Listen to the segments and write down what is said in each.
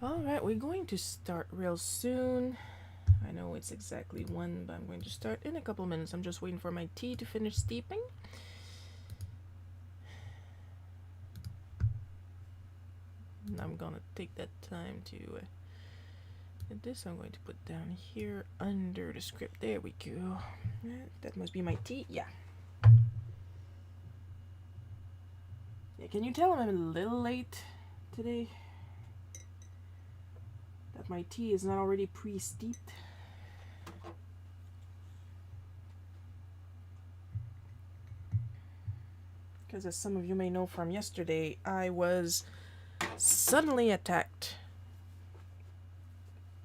Alright, we're going to start real soon. I know it's exactly 1, but I'm going to start in a couple minutes. I'm just waiting for my tea to finish steeping. And I'm gonna take that time to and this I'm going to put down here under the script. There we go. That must be my tea. Yeah. Yeah, can you tell I'm a little late today? That my tea is not already pre-steeped. Because as some of you may know from yesterday, I was suddenly attacked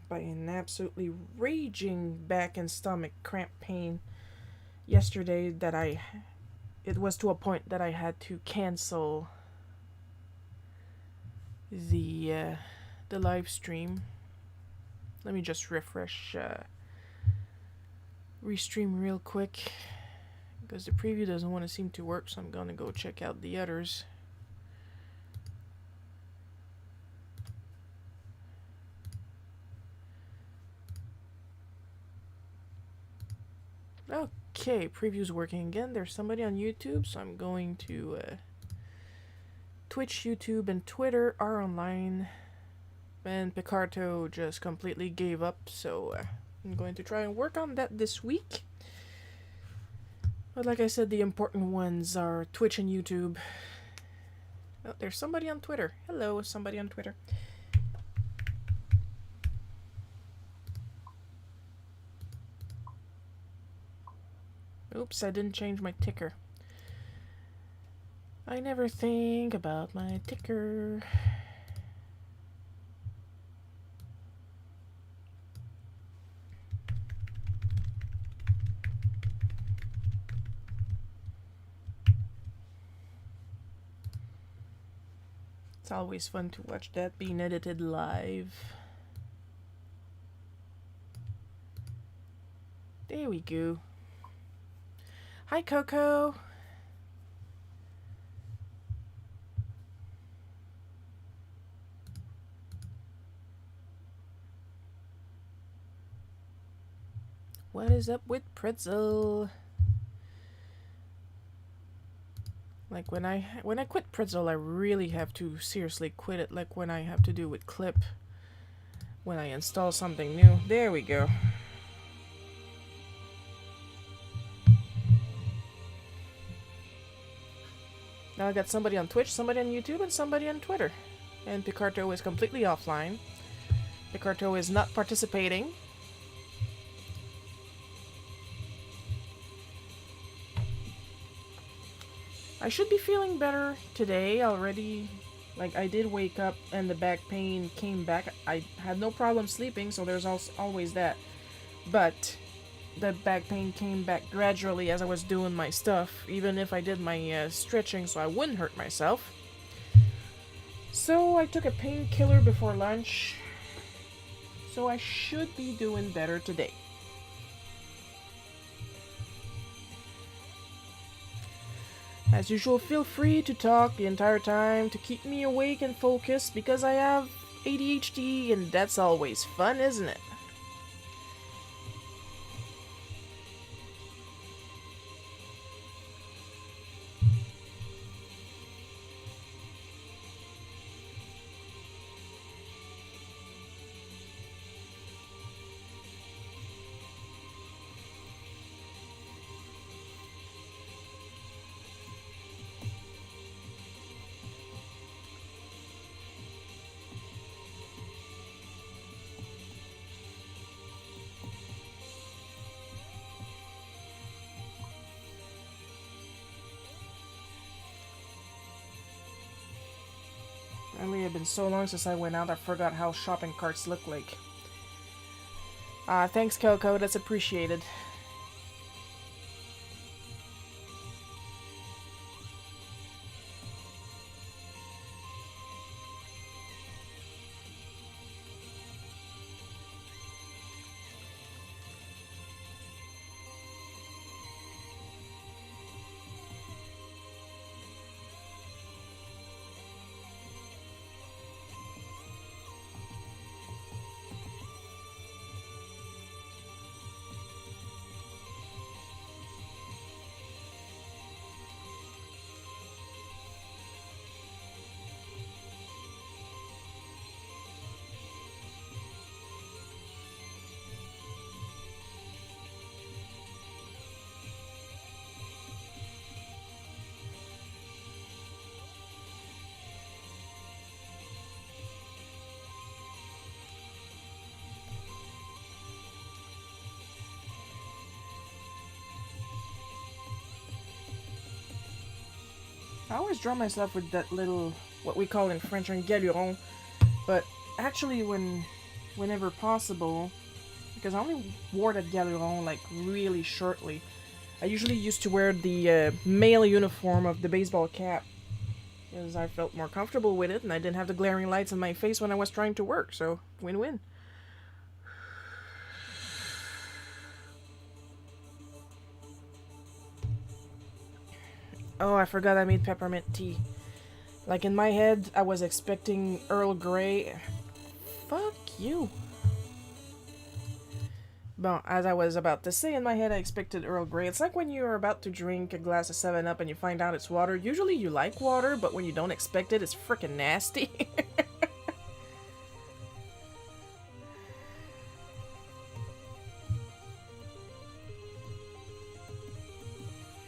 by an absolutely raging back and stomach cramp pain yesterday that it was to a point that I had to cancel the live stream. Let me just refresh restream real quick because the preview doesn't want to seem to work, so I'm gonna go check out the others. Okay, preview's working again. There's somebody on YouTube, so I'm going to Twitch, YouTube, and Twitter are online. And Picarto just completely gave up, so I'm going to try and work on that this week. But like I said, the important ones are Twitch and YouTube. Oh, there's somebody on Twitter. Hello, somebody on Twitter. Oops, I didn't change my ticker. I never think about my ticker. It's always fun to watch that being edited live. There we go. Hi, Coco. What is up with Pretzel? Like when I quit Pretzel, I really have to seriously quit it. Like when I have to do with Clip, when I install something new. There we go. Now I got somebody on Twitch, somebody on YouTube, and somebody on Twitter. And Picarto is completely offline. Picarto is not participating. I should be feeling better today already. Like, I did wake up and the back pain came back. I had no problem sleeping, so there's always that. But the back pain came back gradually as I was doing my stuff, even if I did my stretching so I wouldn't hurt myself. So I took a painkiller before lunch, so I should be doing better today. As usual, feel free to talk the entire time to keep me awake and focused because I have ADHD and that's always fun, isn't it? Really, it's been so long since I went out, I forgot how shopping carts look like. Thanks, Coco, that's appreciated. I always draw myself with that little, what we call in French, un galuron, but actually whenever possible, because I only wore that galuron like really shortly. I usually used to wear the male uniform of the baseball cap because I felt more comfortable with it and I didn't have the glaring lights in my face when I was trying to work, so win-win. Oh, I forgot I made peppermint tea. Like in my head, I was expecting Earl Grey. Fuck you. Well, as I was about to say, in my head I expected Earl Grey. It's like when you're about to drink a glass of 7-Up and you find out it's water. Usually you like water, but when you don't expect it, it's freaking nasty.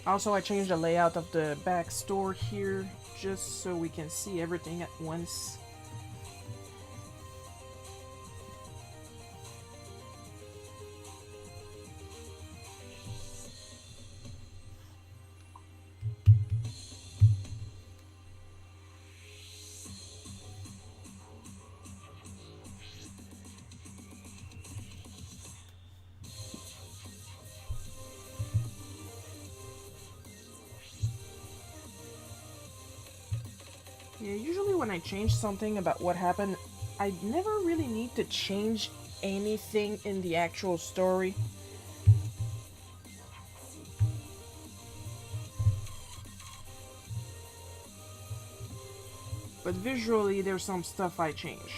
Also, I changed the layout of the back store here, just so we can see everything at once. Yeah, usually when I change something about what happened, I never really need to change anything in the actual story. But visually, there's some stuff I change.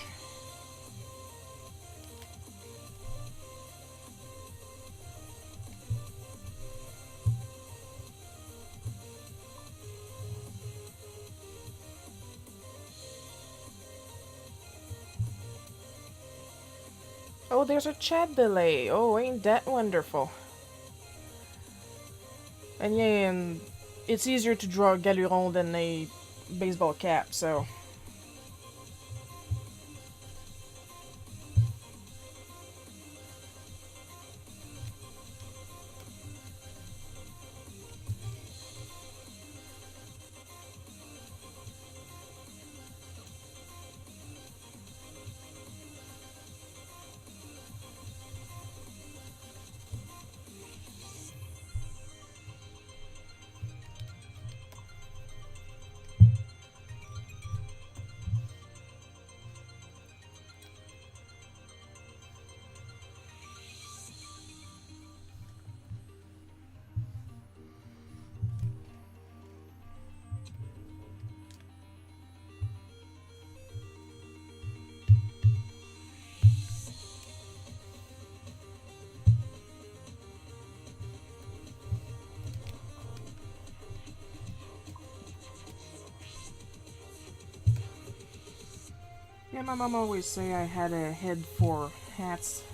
Oh, there's a chat delay. Oh, ain't that wonderful. And yeah, and it's easier to draw a galuron than a baseball cap, so... Yeah, my mom always say I had a head for hats.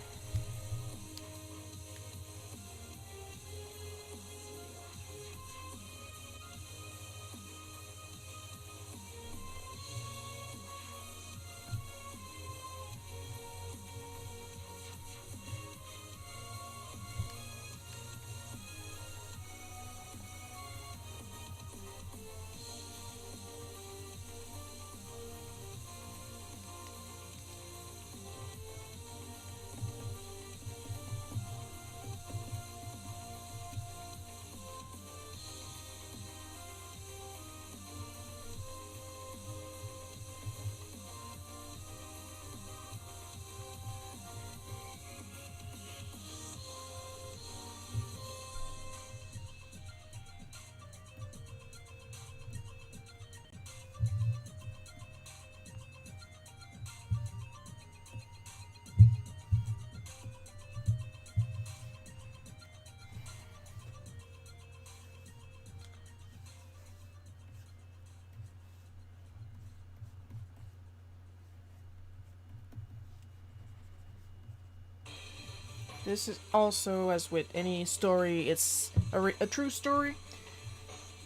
This is also, as with any story, it's a true story.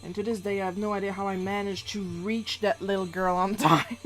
And to this day, I have no idea how I managed to reach that little girl on time.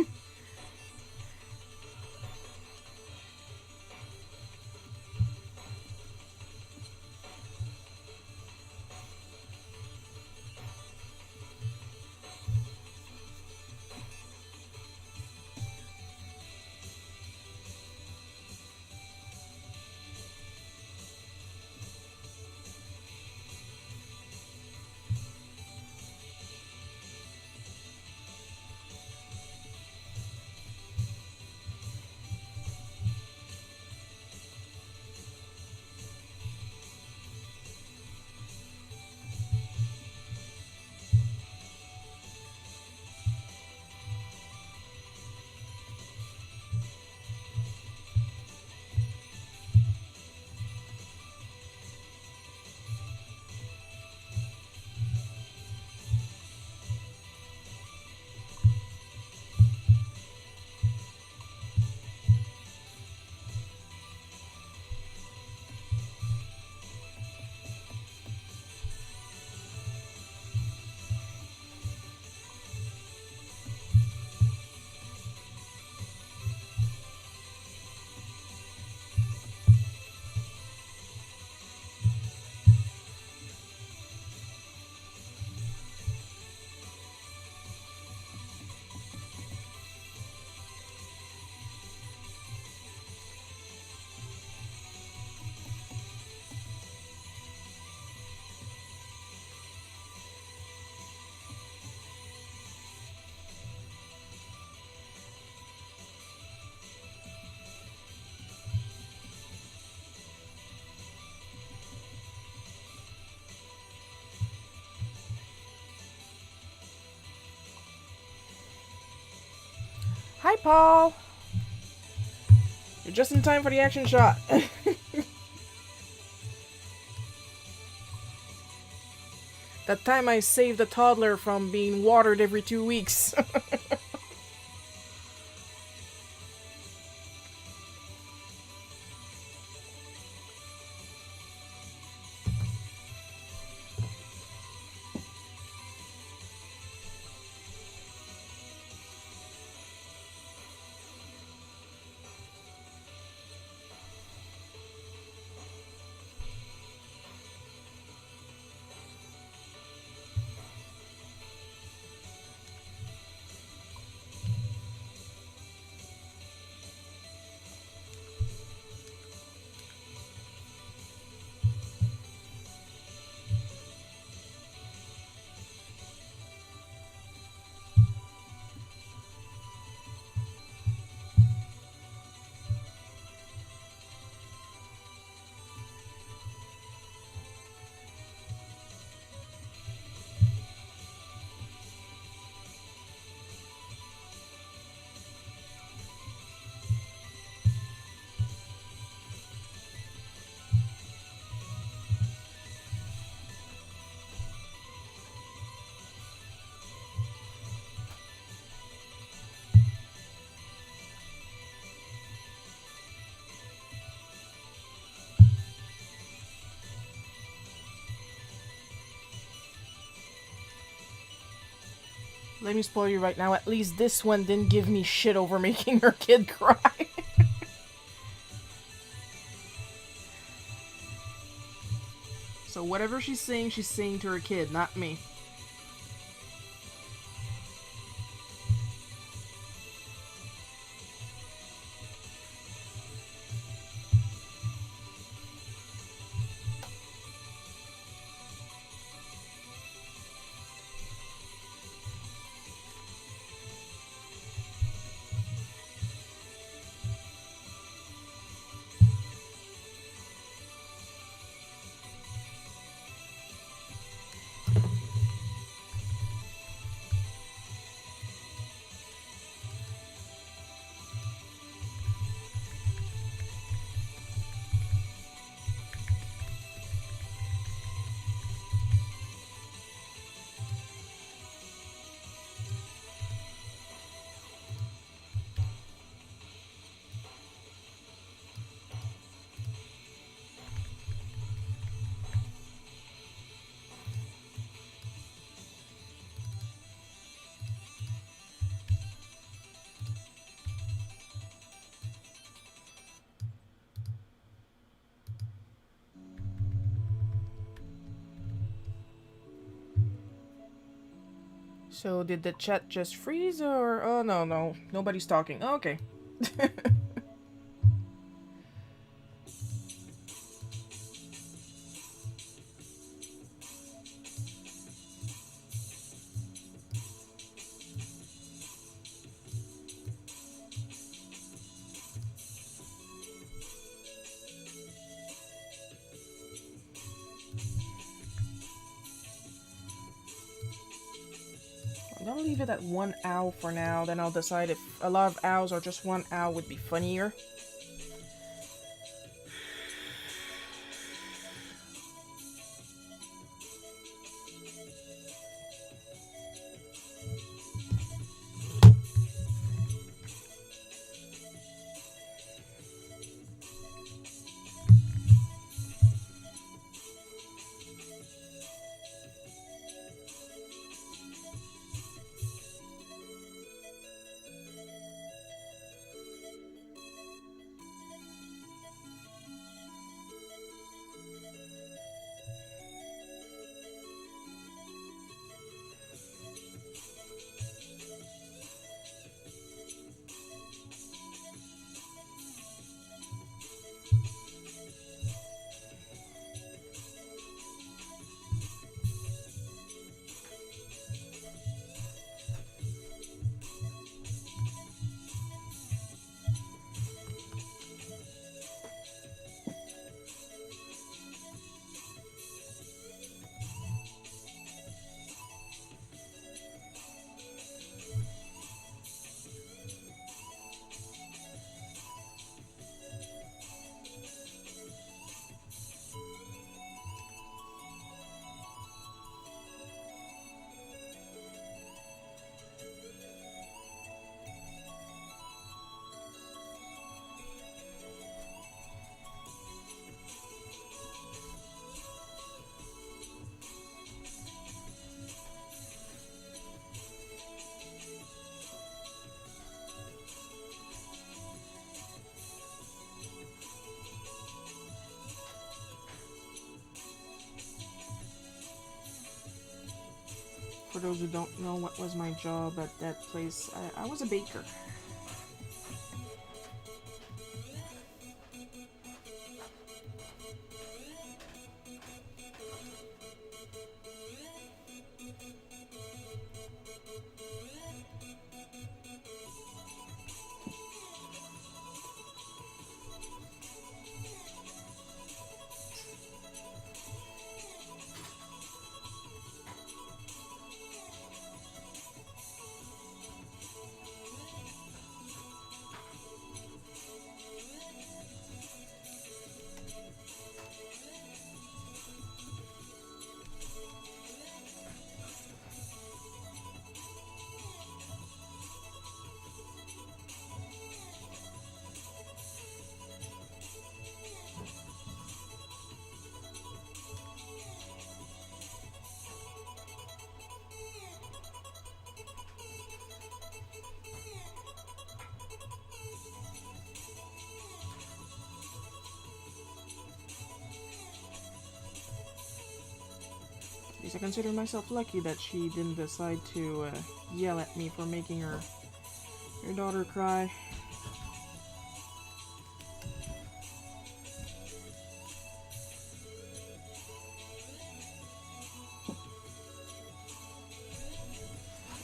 Hi, Paul. You're just in time for the action shot. That time I saved a toddler from being watered every 2 weeks. Let me spoil you right now. At least this one didn't give me shit over making her kid cry. So whatever she's saying to her kid, not me. So did the chat just freeze or... Oh, no. Nobody's talking. Oh, okay. I'm gonna leave it at one owl for now, then I'll decide if a lot of owls or just one owl would be funnier. for those who don't know what was my job at that place, I was a baker. At least I consider myself lucky that she didn't decide to yell at me for making her daughter cry.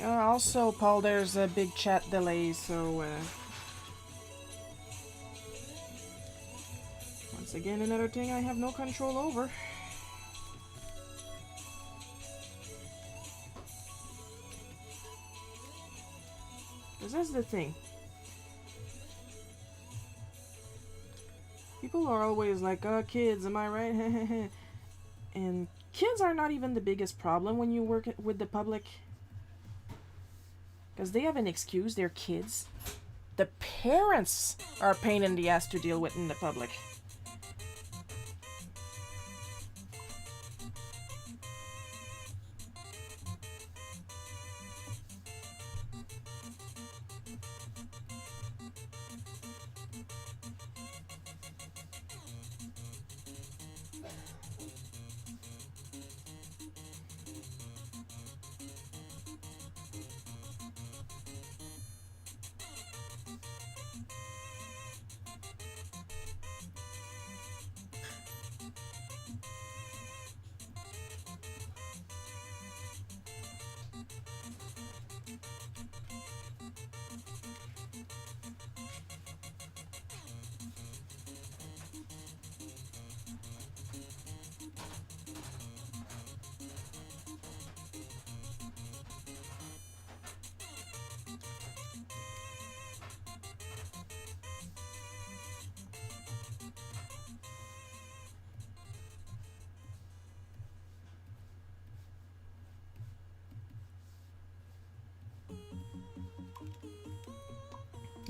Also, Paul, there's a big chat delay, so once again, another thing I have no control over. Because that's the thing. People are always like, oh, kids, am I right? And kids are not even the biggest problem when you work with the public. Because they have an excuse, they're kids. The parents are a pain in the ass to deal with in the public.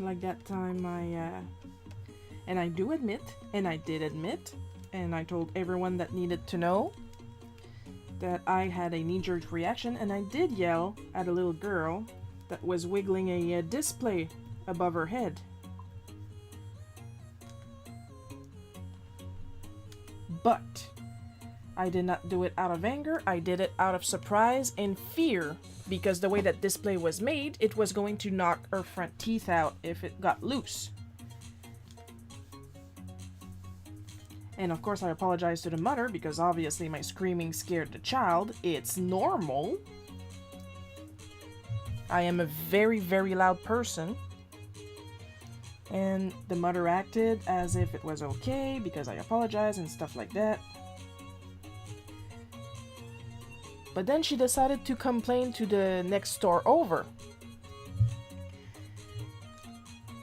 Like that time and I do admit, and I did admit, and I told everyone that needed to know that I had a knee-jerk reaction, and I did yell at a little girl that was wiggling a display above her head. But I did not do it out of anger, I did it out of surprise and fear. Because the way that display was made, it was going to knock her front teeth out if it got loose. And of course I apologized to the mother because obviously my screaming scared the child. It's normal. I am a very, very loud person. And the mother acted as if it was okay because I apologized and stuff like that. But then she decided to complain to the next store over.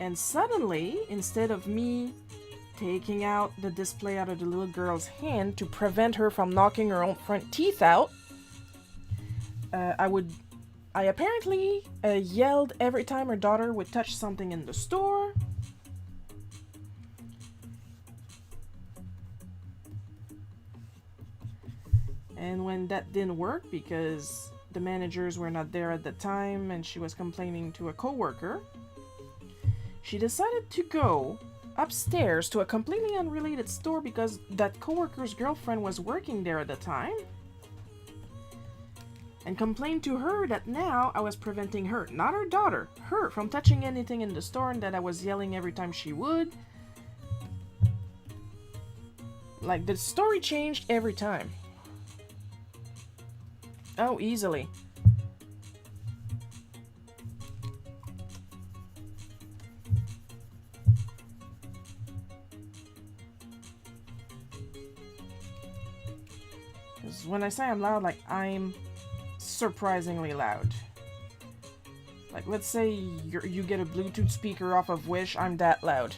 And suddenly, instead of me taking out the display out of the little girl's hand to prevent her from knocking her own front teeth out, I apparently yelled every time her daughter would touch something in the store. And when that didn't work because the managers were not there at the time and she was complaining to a coworker, she decided to go upstairs to a completely unrelated store because that coworker's girlfriend was working there at the time. and complained to her that now I was preventing her, not her daughter, her, from touching anything in the store, and that I was yelling every time she would. Like, the story changed every time. Oh, easily. Because when I say I'm loud, like, I'm surprisingly loud. Like, let's say you get a Bluetooth speaker off of Wish, I'm that loud.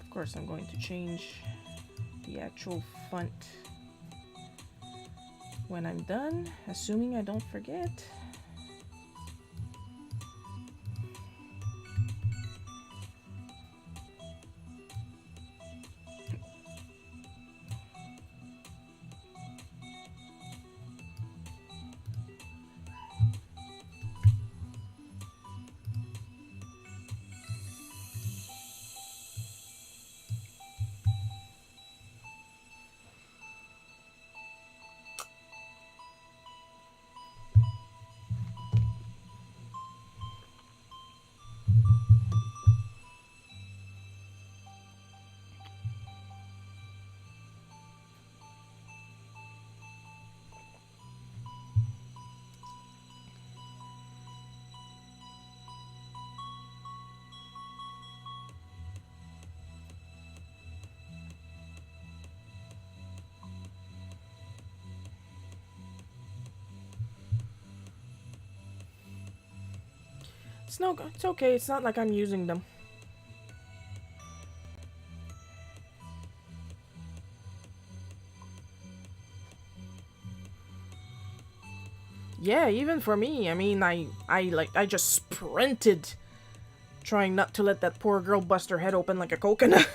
Of course, I'm going to change the actual font when I'm done, assuming I don't forget. It's okay. It's not like I'm using them. Yeah, even for me. I mean, I just sprinted, trying not to let that poor girl bust her head open like a coconut.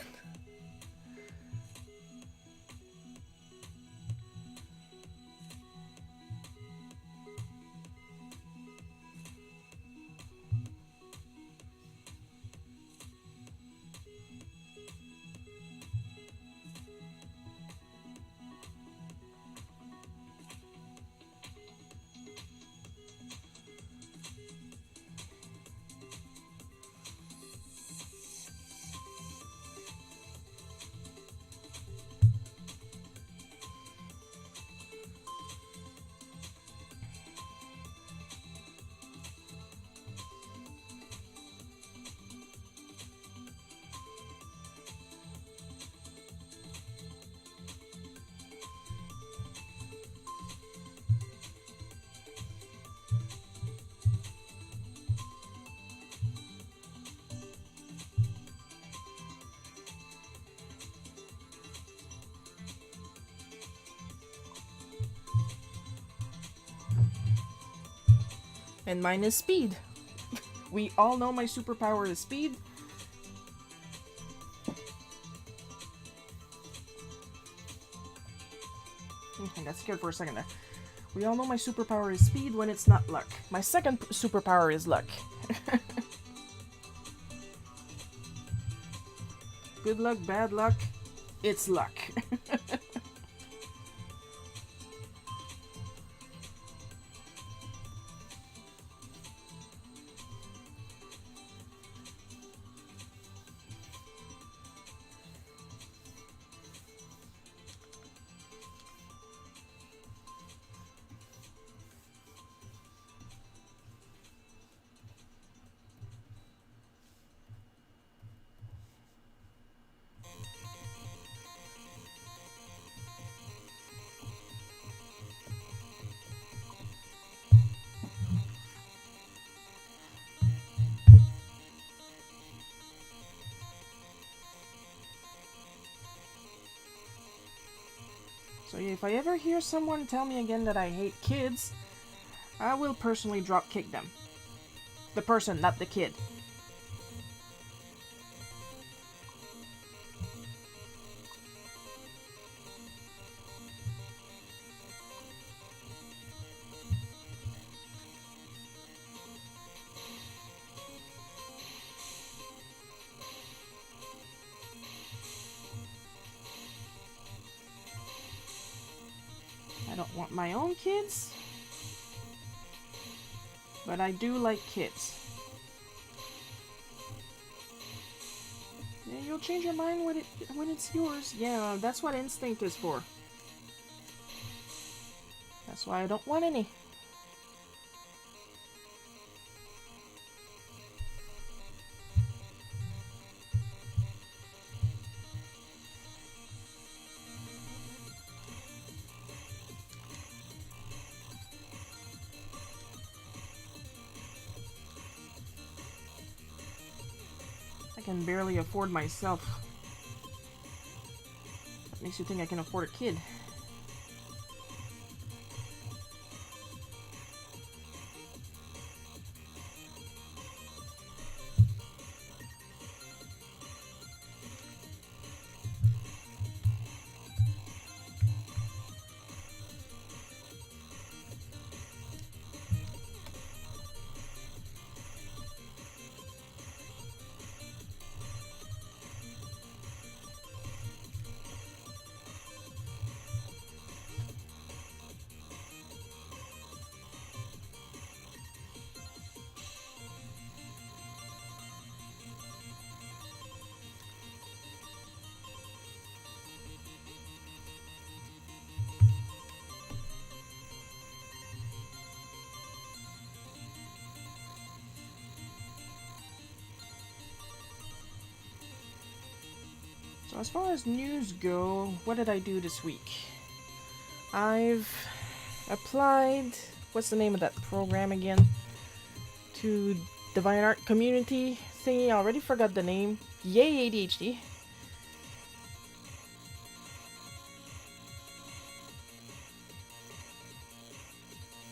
And mine is speed. We all know my superpower is speed. I got scared for a second there. We all know my superpower is speed when it's not luck. My second superpower is luck. Good luck, bad luck, it's luck. So if I ever hear someone tell me again that I hate kids, I will personally drop kick them. The person, not the kid. I don't want my own kids, but I do like kids. Yeah, you'll change your mind when it's yours. Yeah, that's what instinct is for. That's why I don't want any. I can barely afford myself. What makes you think I can afford a kid? So as far as news go, what did I do this week? I've applied, what's the name of that program again? To Divine Art community thingy. I already forgot the name. Yay, ADHD.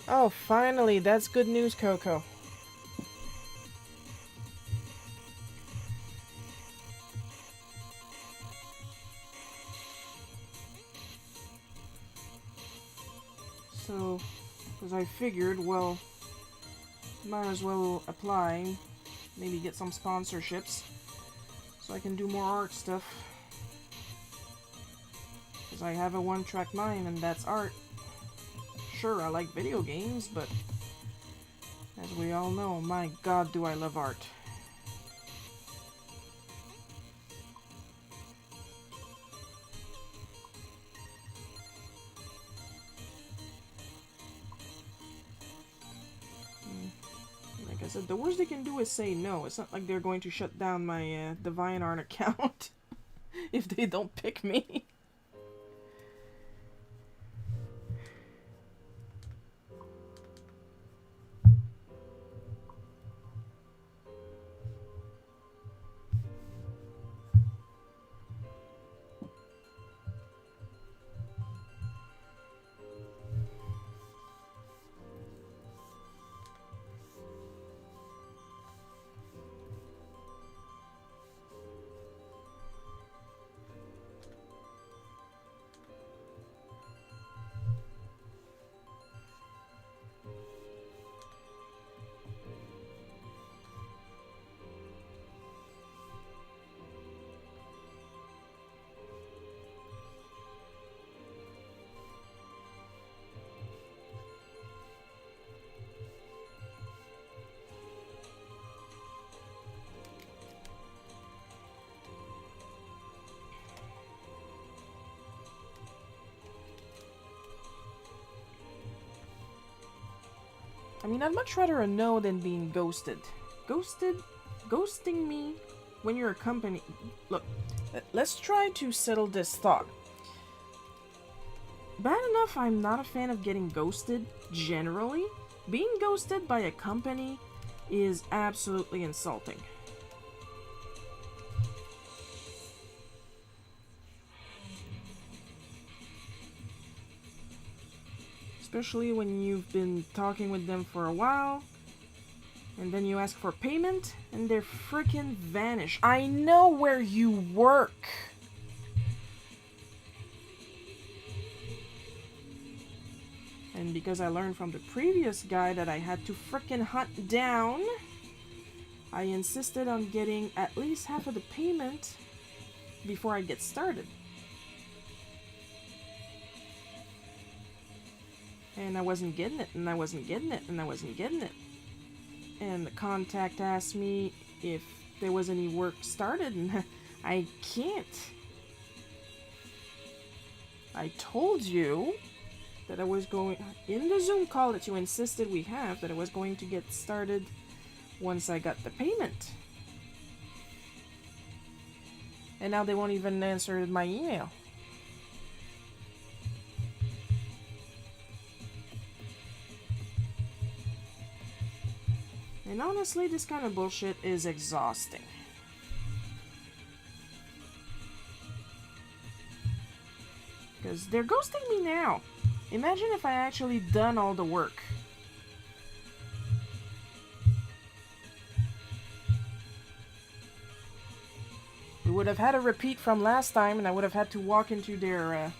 Oh, finally, that's good news, Coco. So, because I figured, well, might as well apply, maybe get some sponsorships, so I can do more art stuff. Because I have a one-track mind, and that's art. Sure, I like video games, but as we all know, my god, do I love art. Like I said, the worst they can do is say no. It's not like they're going to shut down my Divine Art account if they don't pick me. I mean, I'd much rather a no than being ghosted. Ghosting me when you're a company... Look, let's try to settle this thought. Bad enough I'm not a fan of getting ghosted, generally. Being ghosted by a company is absolutely insulting. Especially when you've been talking with them for a while, and then you ask for payment, and they're freaking vanish. I know where you work! And because I learned from the previous guy that I had to freaking hunt down, I insisted on getting at least half of the payment before I get started. And I wasn't getting it, and I wasn't getting it, and I wasn't getting it. And the contact asked me if there was any work started, and I can't. I told you that I was going, in the Zoom call that you insisted we have, that I was going to get started once I got the payment. And now they won't even answer my email. And honestly, this kind of bullshit is exhausting. Because they're ghosting me now. Imagine if I actually done all the work. We would have had a repeat from last time, and I would have had to walk into their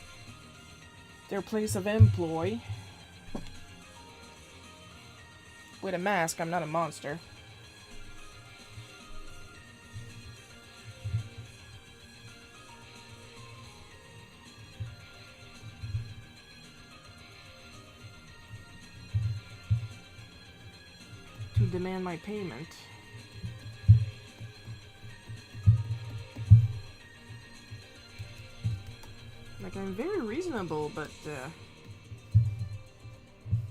place of employ. With a mask, I'm not a monster. To demand my payment. Like, I'm very reasonable, but,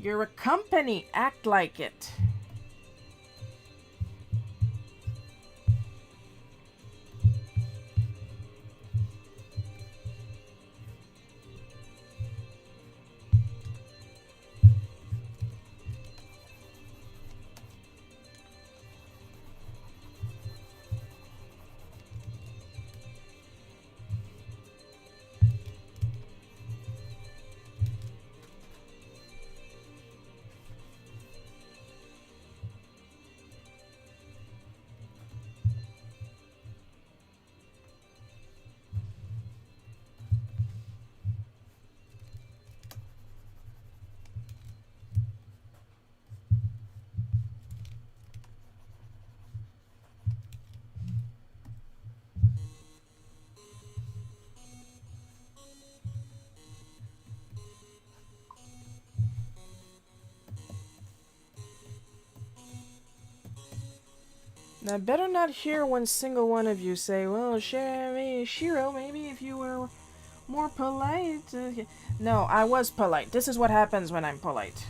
you're a company, act like it. I better not hear one single one of you say, well, Shiro, maybe if you were more polite. No, I was polite. This is what happens when I'm polite.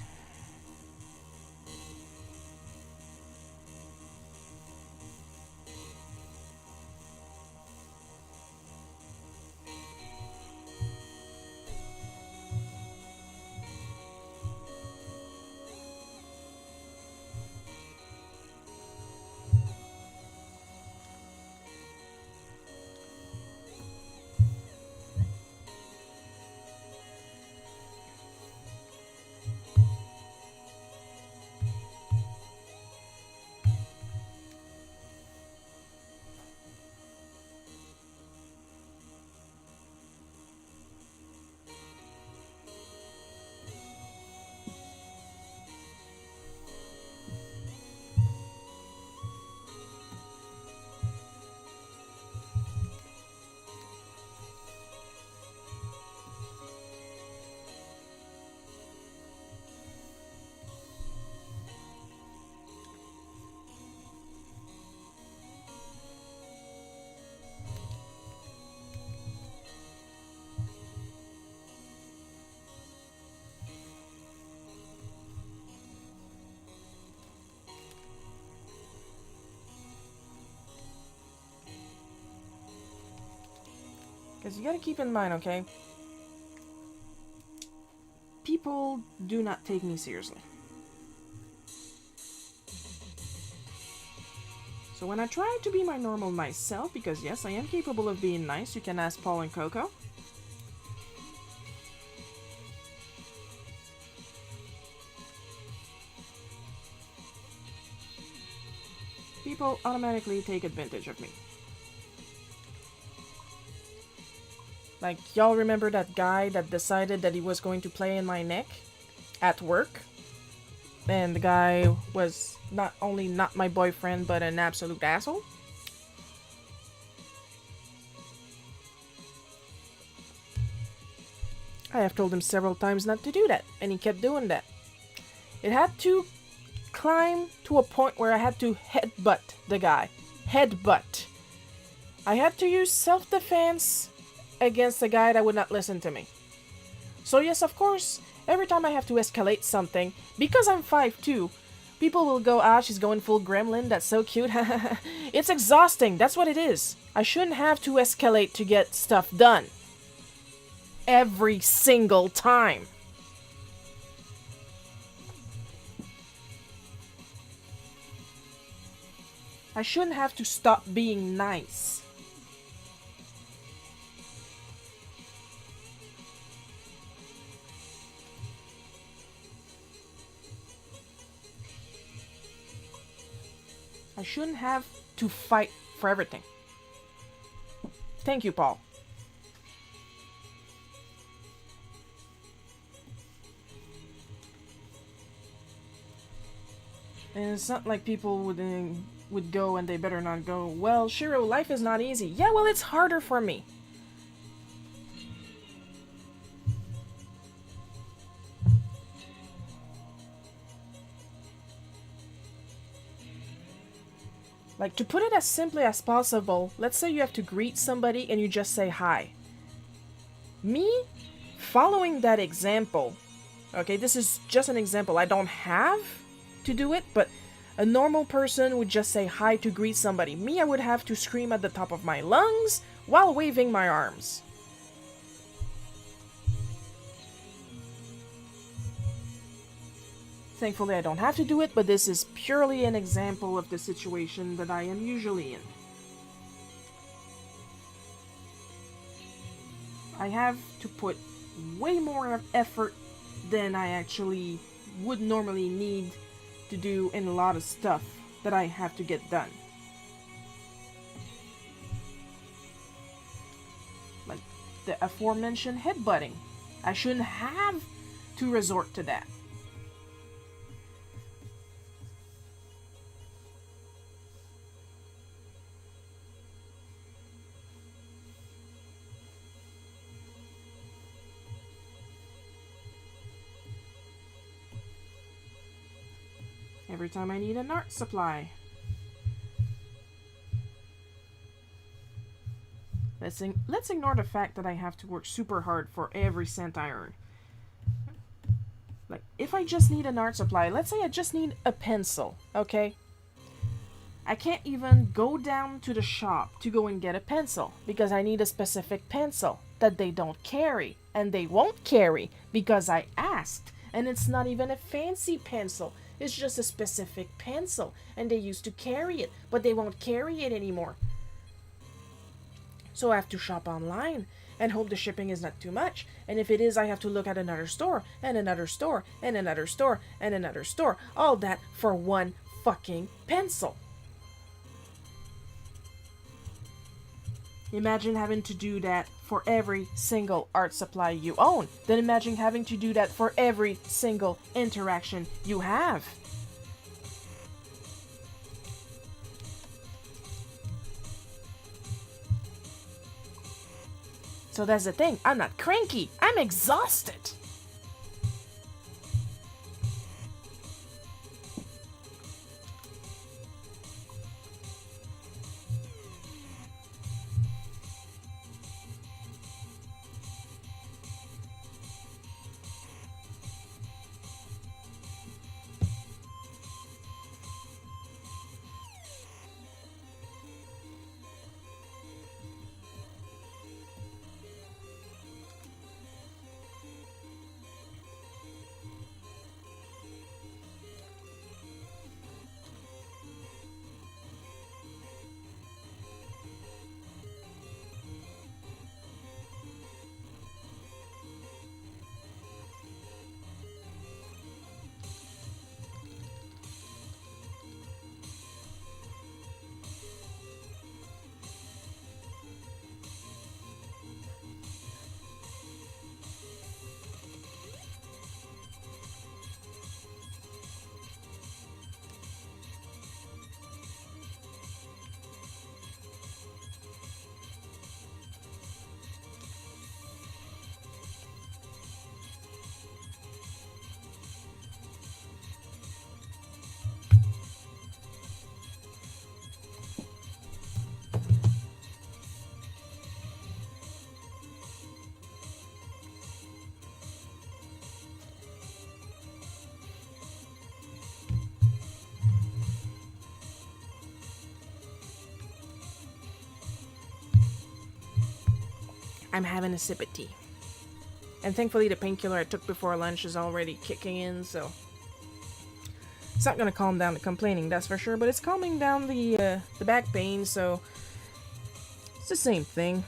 Because you gotta keep in mind, okay? People do not take me seriously. So when I try to be my normal myself, because yes, I am capable of being nice, you can ask Paul and Coco. People automatically take advantage of me. Like, y'all remember that guy that decided that he was going to play in my neck at work? And the guy was not only not my boyfriend, but an absolute asshole? I have told him several times not to do that, and he kept doing that. It had to climb to a point where I had to headbutt the guy. Headbutt. I had to use self-defense against a guy that would not listen to me. So yes, of course, every time I have to escalate something, because I'm 5'2", people will go, ah, she's going full gremlin, that's so cute. It's exhausting, that's what it is. I shouldn't have to escalate to get stuff done. Every single time. I shouldn't have to stop being nice. I shouldn't have to fight for everything. Thank you, Paul. And it's not like people would go and they better not go, well, Shiro, life is not easy. Yeah, well, it's harder for me. Like, to put it as simply as possible, let's say you have to greet somebody and you just say hi. Me, following that example, okay, this is just an example, I don't have to do it, but a normal person would just say hi to greet somebody. Me, I would have to scream at the top of my lungs while waving my arms. Thankfully, I don't have to do it, but this is purely an example of the situation that I am usually in. I have to put way more effort than I actually would normally need to do in a lot of stuff that I have to get done. Like the aforementioned headbutting. I shouldn't have to resort to that. Every time I need an art supply. Let's ignore the fact that I have to work super hard for every cent I earn. Like, if I just need an art supply, let's say I just need a pencil, okay? I can't even go down to the shop to go and get a pencil because I need a specific pencil that they don't carry, and they won't carry because I asked, and it's not even a fancy pencil. It's just a specific pencil, and they used to carry it, but they won't carry it anymore. So I have to shop online and hope the shipping is not too much. And if it is, I have to look at another store, and another store, and another store, and another store. All that for one fucking pencil. Imagine having to do that for every single art supply you own. Then imagine having to do that for every single interaction you have. So that's the thing. I'm not cranky. I'm exhausted. I'm having a sip of tea. And thankfully the painkiller I took before lunch is already kicking in, so it's not gonna calm down the complaining, that's for sure, but it's calming down the back pain, so it's the same thing.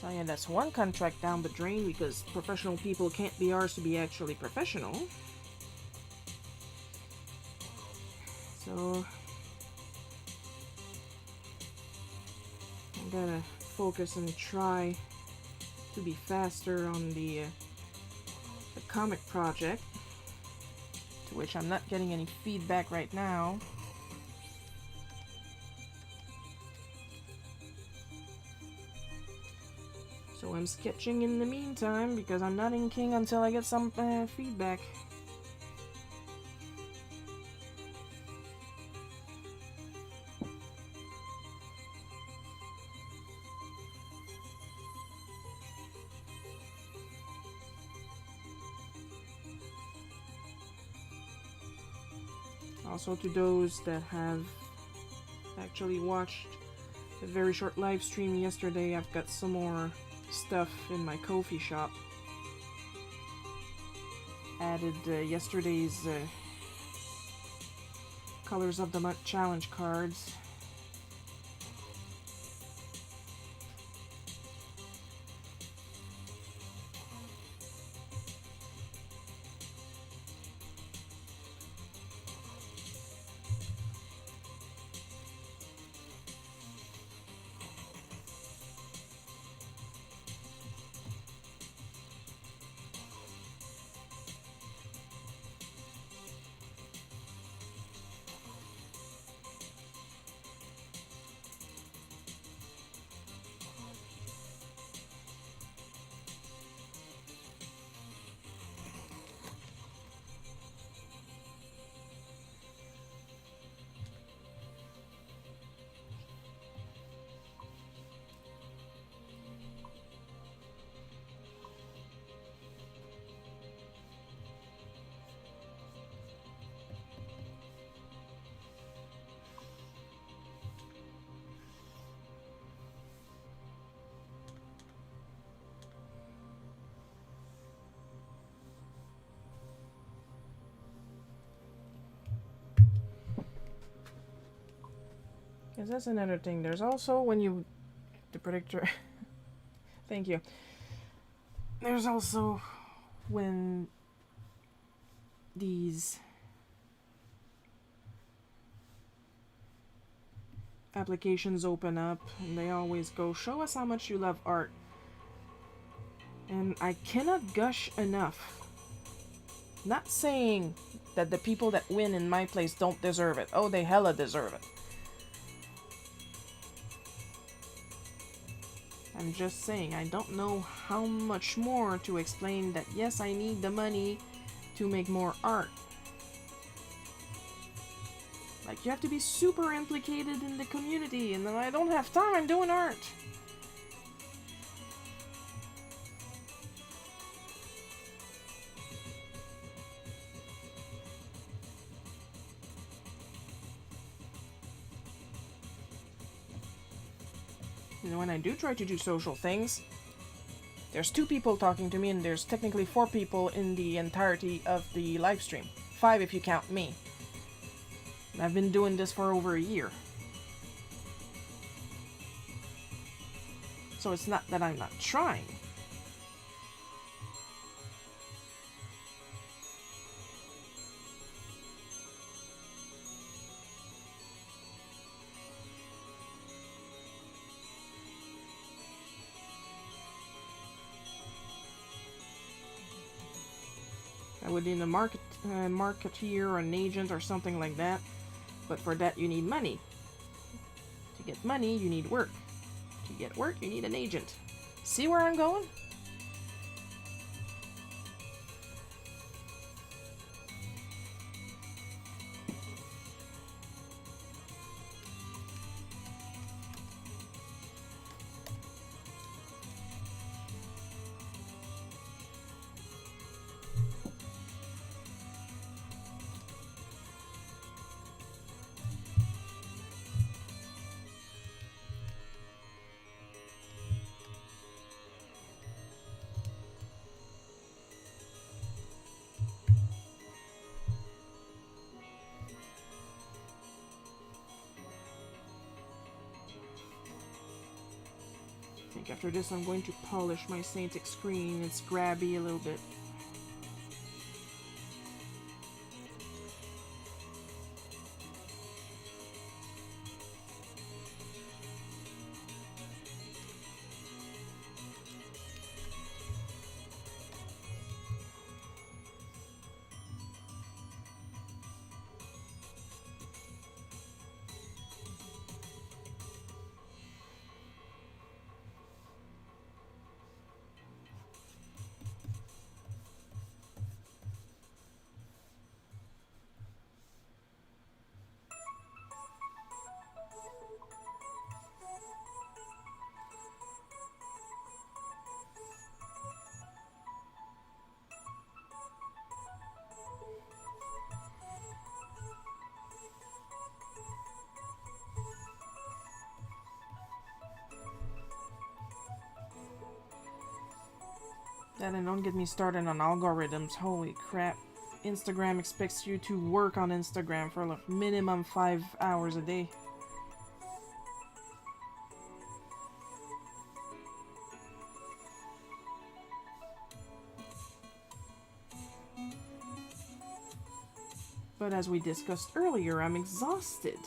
So yeah, that's one contract down the drain because professional people can't be ours to be actually professional. So I gotta focus and try to be faster on the comic project, to which I'm not getting any feedback right now. So I'm sketching in the meantime because I'm not inking until I get some feedback. Also to those that have actually watched a very short live stream yesterday, I've got some more stuff in my Ko-fi shop. Added yesterday's Colors of the Month challenge cards. Because that's another thing. There's also when you... the predictor... Thank you. There's also when these applications open up and they always go, show us how much you love art. And I cannot gush enough. Not saying that the people that win in my place don't deserve it. Oh, they hella deserve it. I'm just saying, I don't know how much more to explain that yes, I need the money to make more art. Like, you have to be super implicated in the community, and then I don't have time, I'm doing art. You know, when I do try to do social things, there's 2 people talking to me, and there's technically 4 people in the entirety of the live stream. 5 if you count me. And I've been doing this for over a year. So it's not that I'm not trying. I would need a marketeer or an agent or something like that. But for that you need money. To get money, you need work. To get work, you need an agent. See where I'm going? I think after this I'm going to polish my Saintix screen. It's grabby a little bit. That, and don't get me started on algorithms. Holy crap. Instagram expects you to work on Instagram for like minimum 5 hours a day. But as we discussed earlier, I'm exhausted.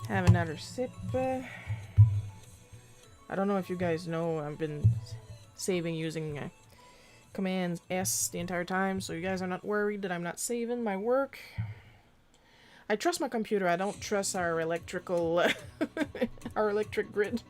Have another sip. I don't know if you guys know, I've been saving using Command S the entire time, so you guys are not worried that I'm not saving my work. I trust my computer, I don't trust our electrical, our electric grid.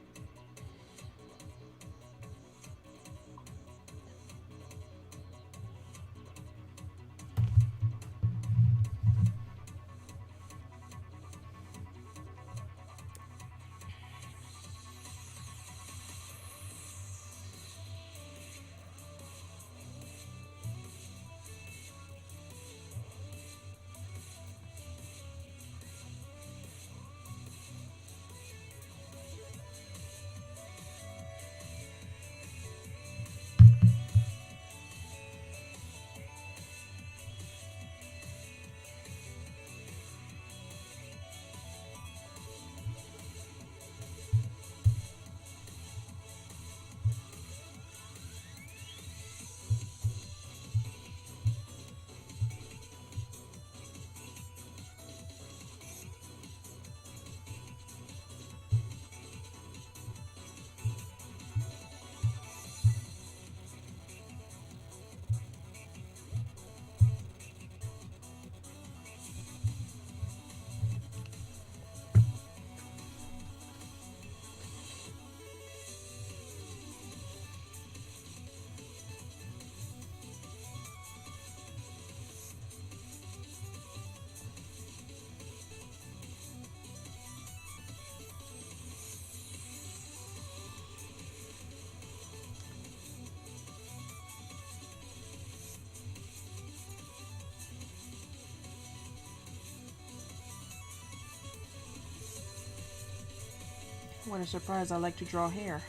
What a surprise, I like to draw hair.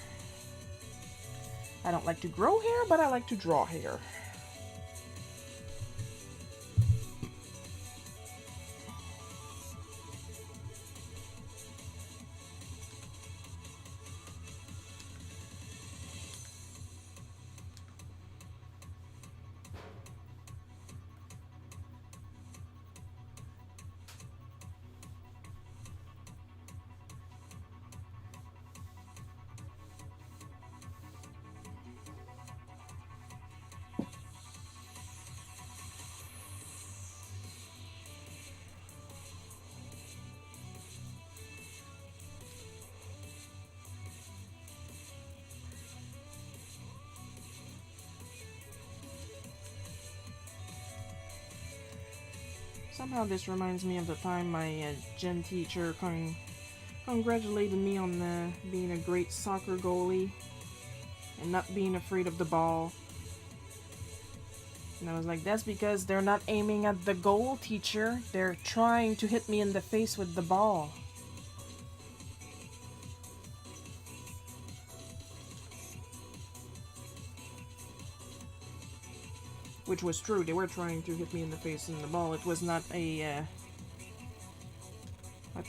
I don't like to grow hair, but I like to draw hair. Somehow this reminds me of the time my gym teacher congratulated me on being a great soccer goalie and not being afraid of the ball. And I was like, that's because they're not aiming at the goal, teacher. They're trying to hit me in the face with the ball. Which was true. They were trying to hit me in the face in the ball. It was not a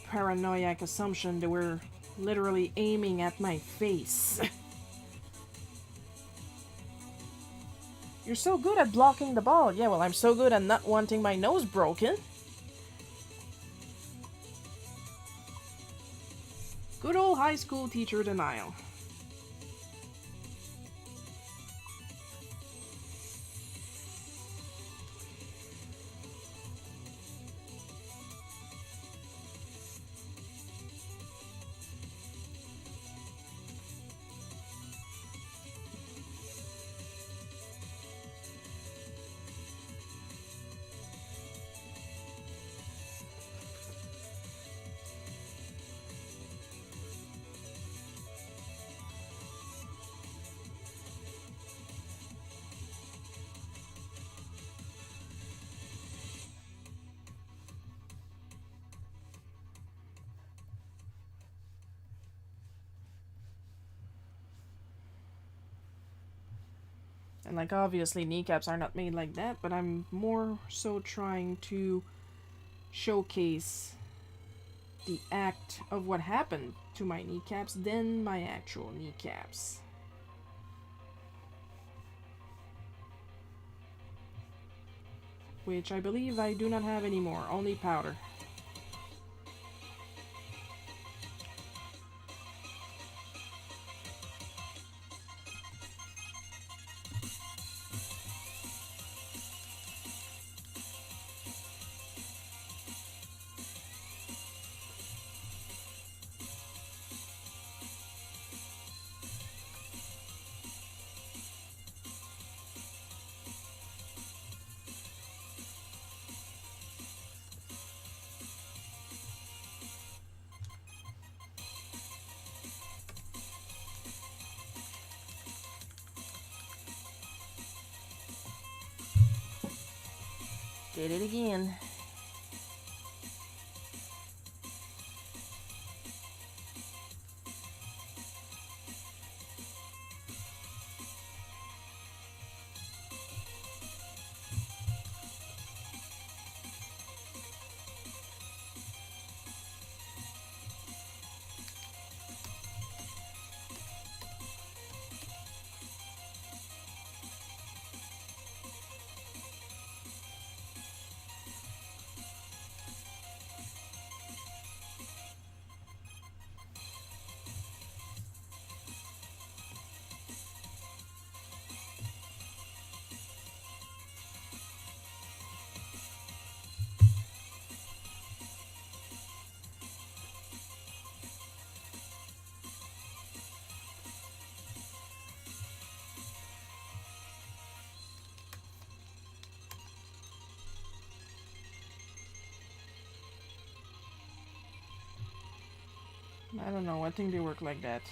paranoiac assumption. They were literally aiming at my face. You're so good at blocking the ball. Yeah, well, I'm so good at not wanting my nose broken. Good old high school teacher denial. And like obviously kneecaps are not made like that, but I'm more so trying to showcase the act of what happened to my kneecaps than my actual kneecaps. Which I believe I do not have anymore, only powder. Did it again. I don't know, I think they work like that.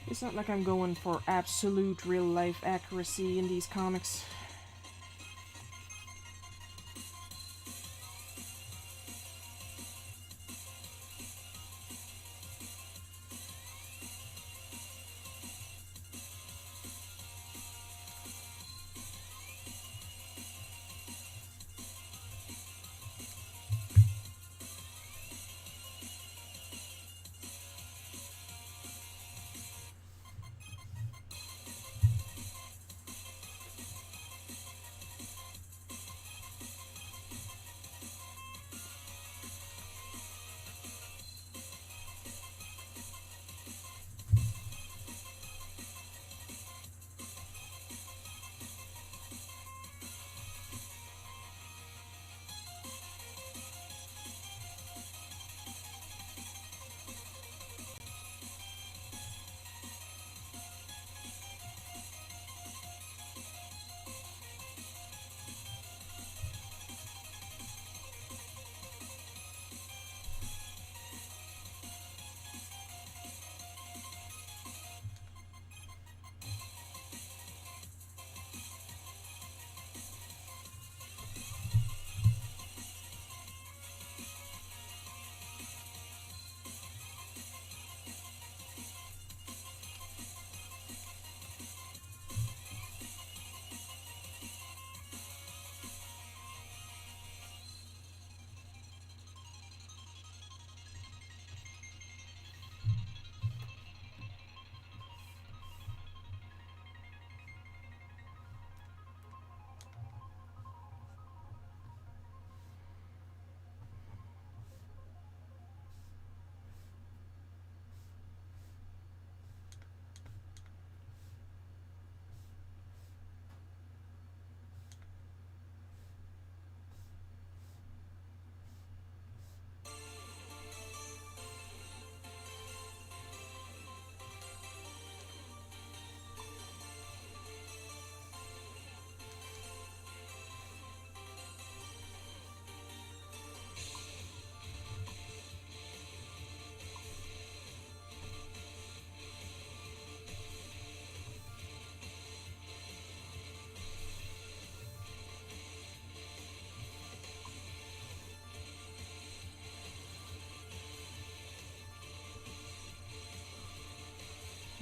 It's not like I'm going for absolute real life accuracy in these comics.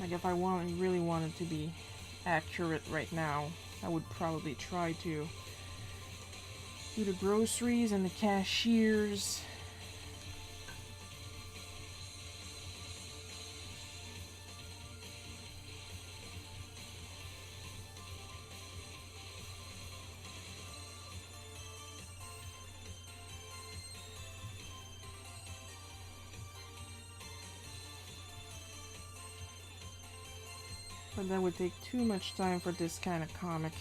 Like if I really wanted to be accurate right now, I would probably try to do the groceries and the cashiers. But that would take too much time for this kind of comic.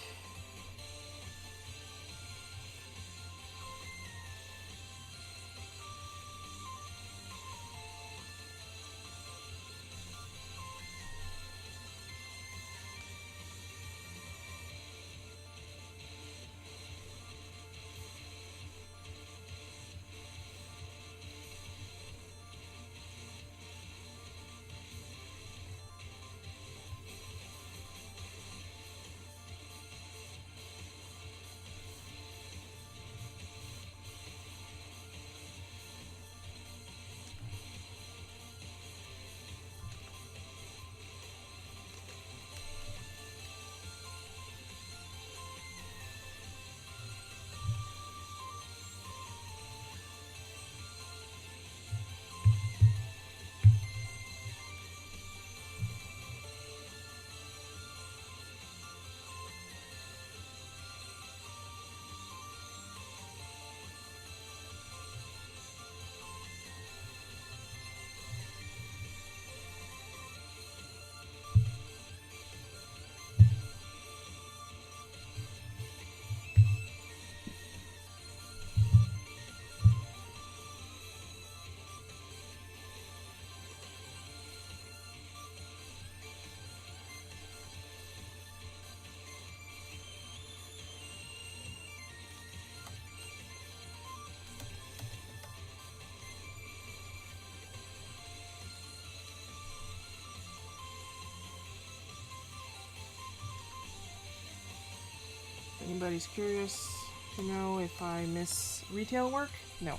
anybody's curious to know if I miss retail work, no.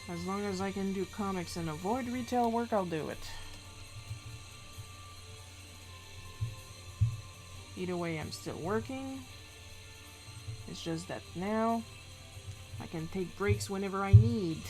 As long as I can do comics and avoid retail work, I'll do it. Either way, I'm still working. It's just that now I can take breaks whenever I need.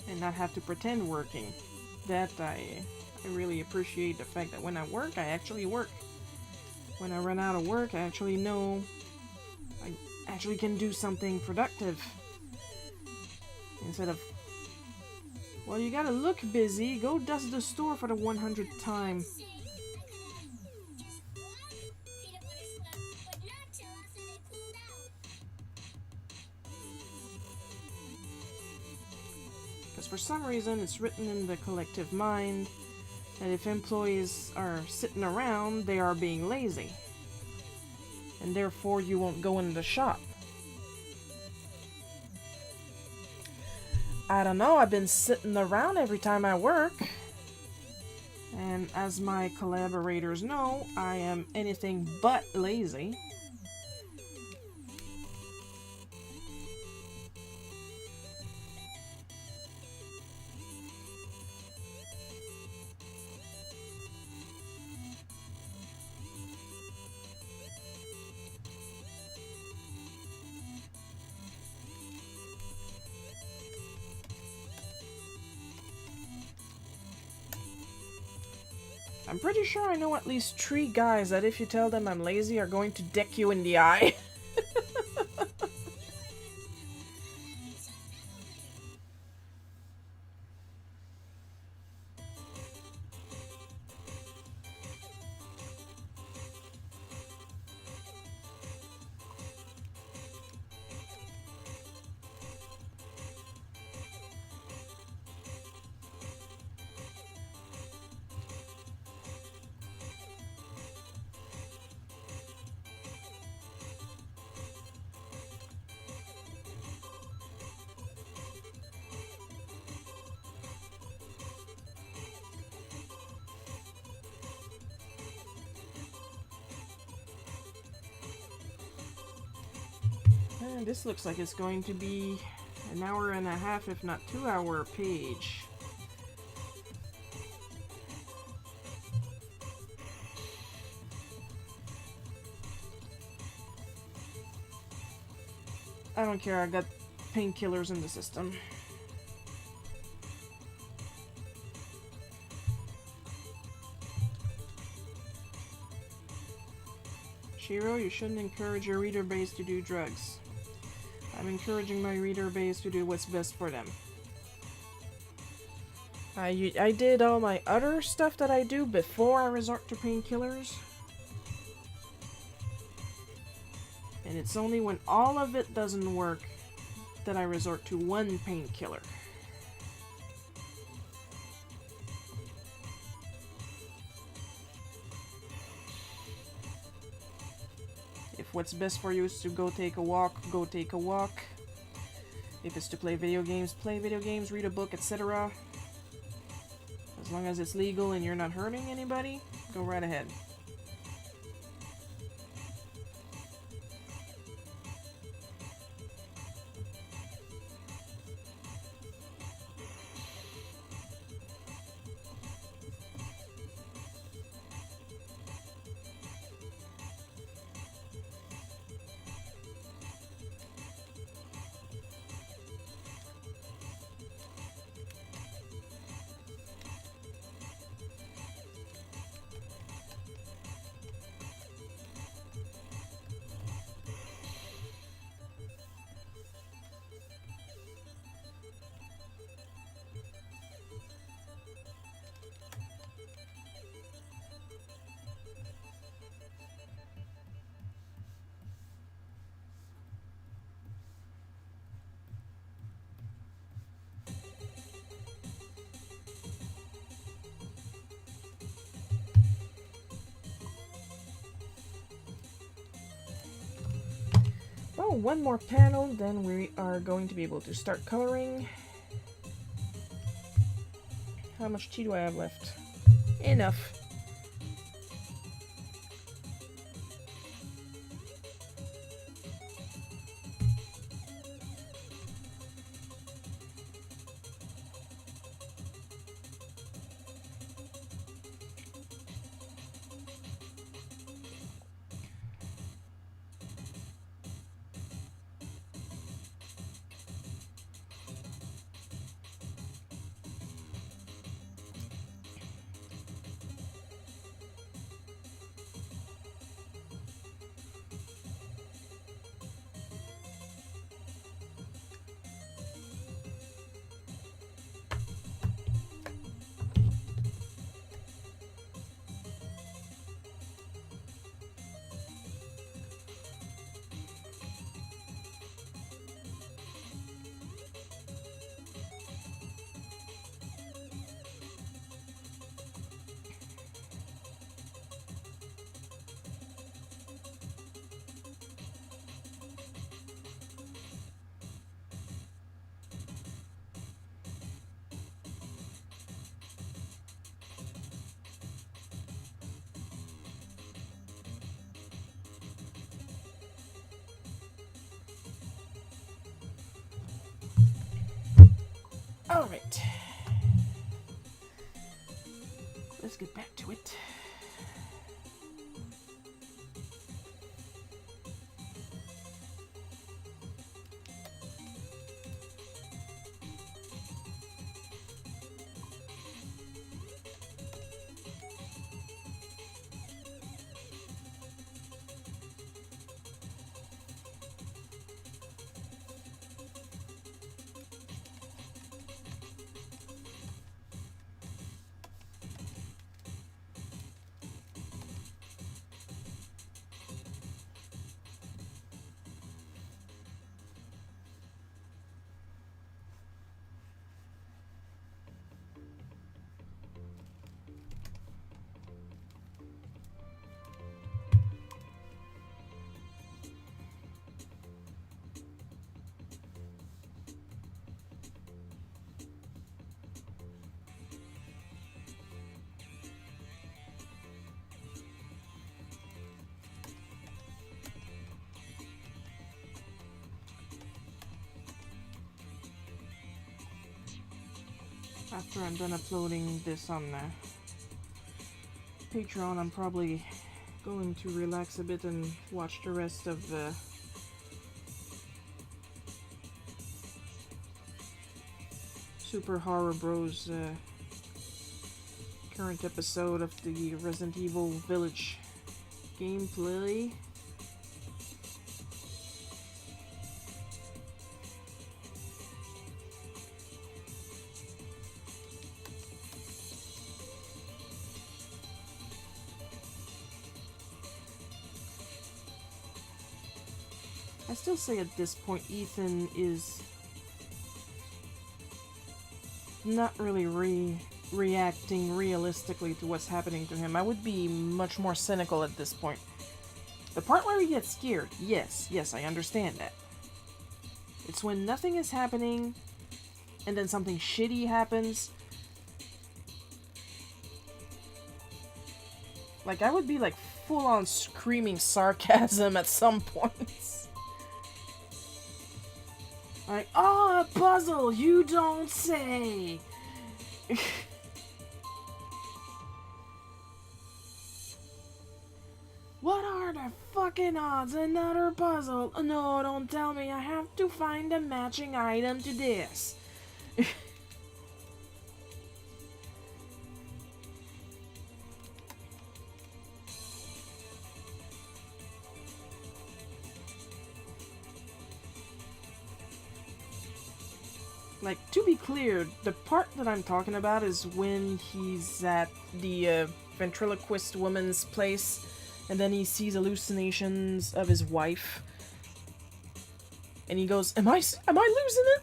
And not have to pretend working. That I really appreciate the fact that when I work, I actually work. When I run out of work, I actually know I actually can do something productive. Instead of, well, you gotta look busy, go dust the store for the 100th time. Because for some reason, it's written in the collective mind that if employees are sitting around, they are being lazy. And therefore, you won't go in the shop. I don't know, I've been sitting around every time I work. And as my collaborators know, I am anything but lazy. I'm pretty sure I know at least 3 guys that if you tell them I'm lazy are going to deck you in the eye. And this looks like it's going to be an hour and a half, if not 2-hour page. I don't care, I got painkillers in the system. Shiro, you shouldn't encourage your reader base to do drugs. I'm encouraging my reader base to do what's best for them. I did all my other stuff that I do before I resort to painkillers. And it's only when all of it doesn't work that I resort to one painkiller. If what's best for you is to go take a walk, go take a walk. If it's to play video games, read a book, etc. As long as it's legal and you're not hurting anybody, go right ahead. Oh, one more panel, then we are going to be able to start coloring. How much tea do I have left? Enough. Alright. Let's get back to it. After I'm done uploading this on Patreon, I'm probably going to relax a bit and watch the rest of the Super Horror Bros current episode of the Resident Evil Village gameplay. I still say at this point Ethan is not really reacting realistically to what's happening to him. I would be much more cynical at this point. The part where he gets scared, yes, I understand that. It's when nothing is happening and then something shitty happens. Like, I would be like full-on screaming sarcasm at some points. Like, oh, a puzzle, you don't say. What are the fucking odds? Another puzzle? No, don't tell me. I have to find a matching item to this. Like, to be clear, the part that I'm talking about is when he's at the ventriloquist woman's place, and then he sees hallucinations of his wife, and he goes, am I losing it?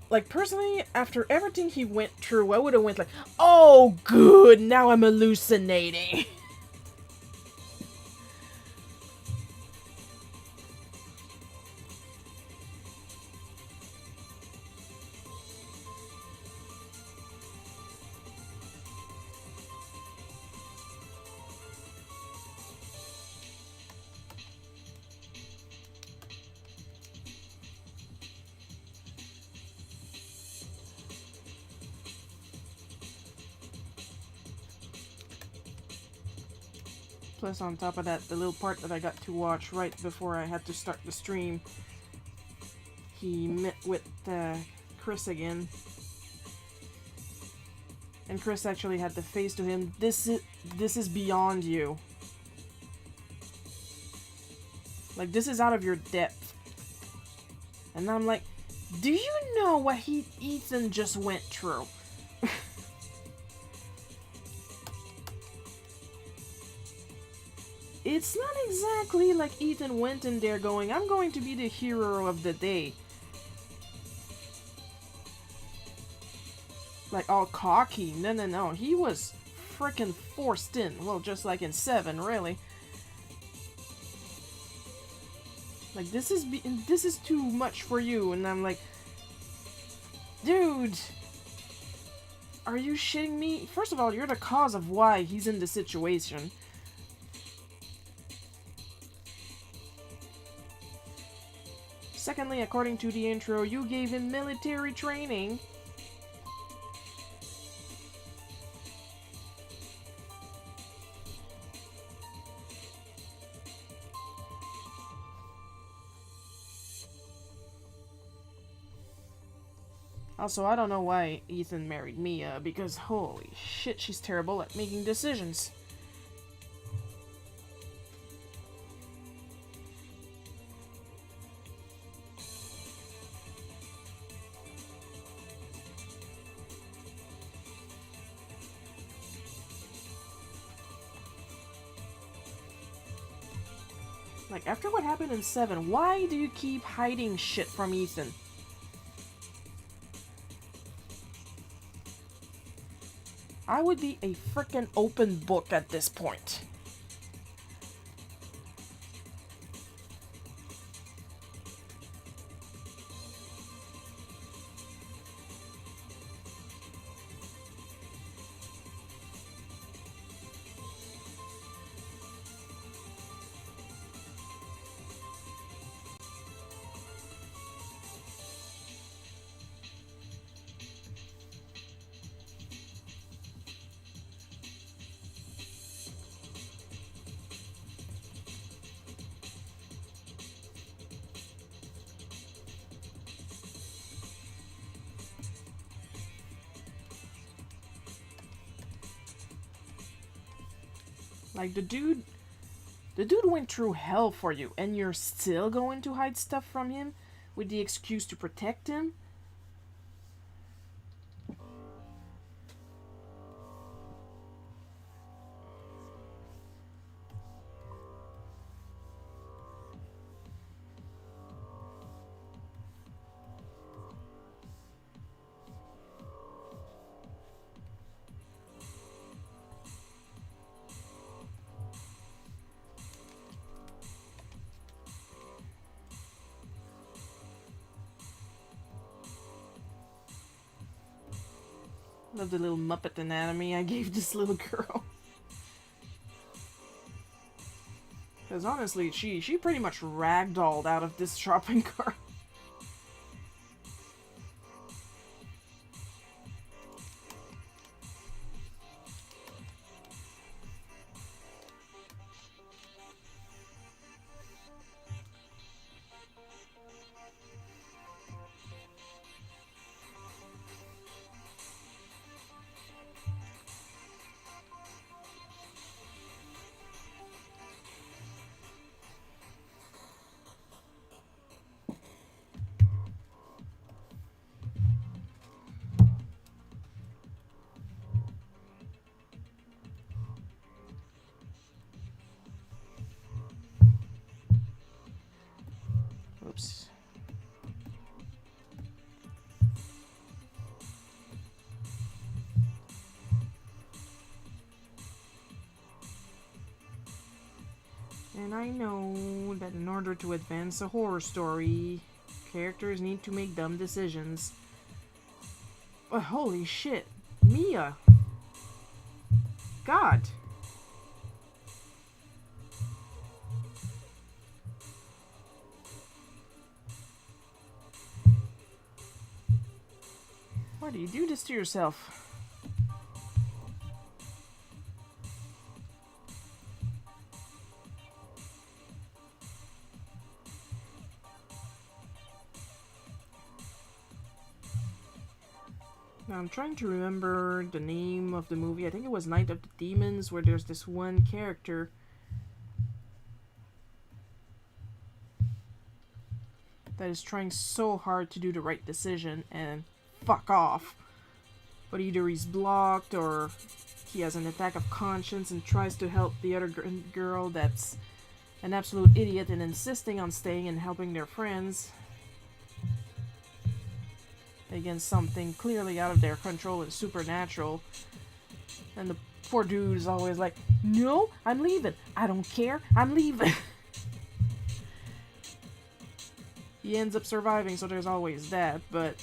Like, personally, after everything he went through, I would have went like, oh, good, now I'm hallucinating. Plus, on top of that, the little part that I got to watch right before I had to start the stream, he met with Chris again. And Chris actually had to face to him, this is beyond you. Like, this is out of your depth. And I'm like, do you know what Ethan just went through? It's not exactly like Ethan went in there going, I'm going to be the hero of the day. Like, all cocky. No. He was frickin' forced in. Well, just like in 7, really. Like, this is too much for you. And I'm like, dude, are you shitting me? First of all, you're the cause of why he's in this situation. Secondly, according to the intro, you gave him military training. Also, I don't know why Ethan married Mia, because holy shit, she's terrible at making decisions. Like, after what happened in 7, why do you keep hiding shit from Ethan? I would be a frickin' open book at this point. Like, the dude went through hell for you, and you're still going to hide stuff from him with the excuse to protect him? Love the little Muppet anatomy I gave this little girl. Because honestly, she pretty much ragdolled out of this shopping cart. Oops. And I know that in order to advance a horror story, characters need to make dumb decisions. But holy shit, Mia! God! Why do you do this to yourself? Now I'm trying to remember the name of the movie. I think it was Night of the Demons, where there's this one character that is trying so hard to do the right decision and fuck off. But either he's blocked or he has an attack of conscience and tries to help the other girl that's an absolute idiot and insisting on staying and helping their friends against something clearly out of their control and supernatural. And the poor dude is always like, no, I'm leaving. I don't care. I'm leaving. He ends up surviving, so there's always that, but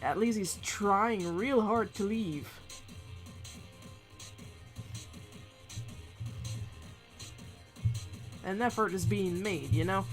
at least he's trying real hard to leave. An effort is being made, you know?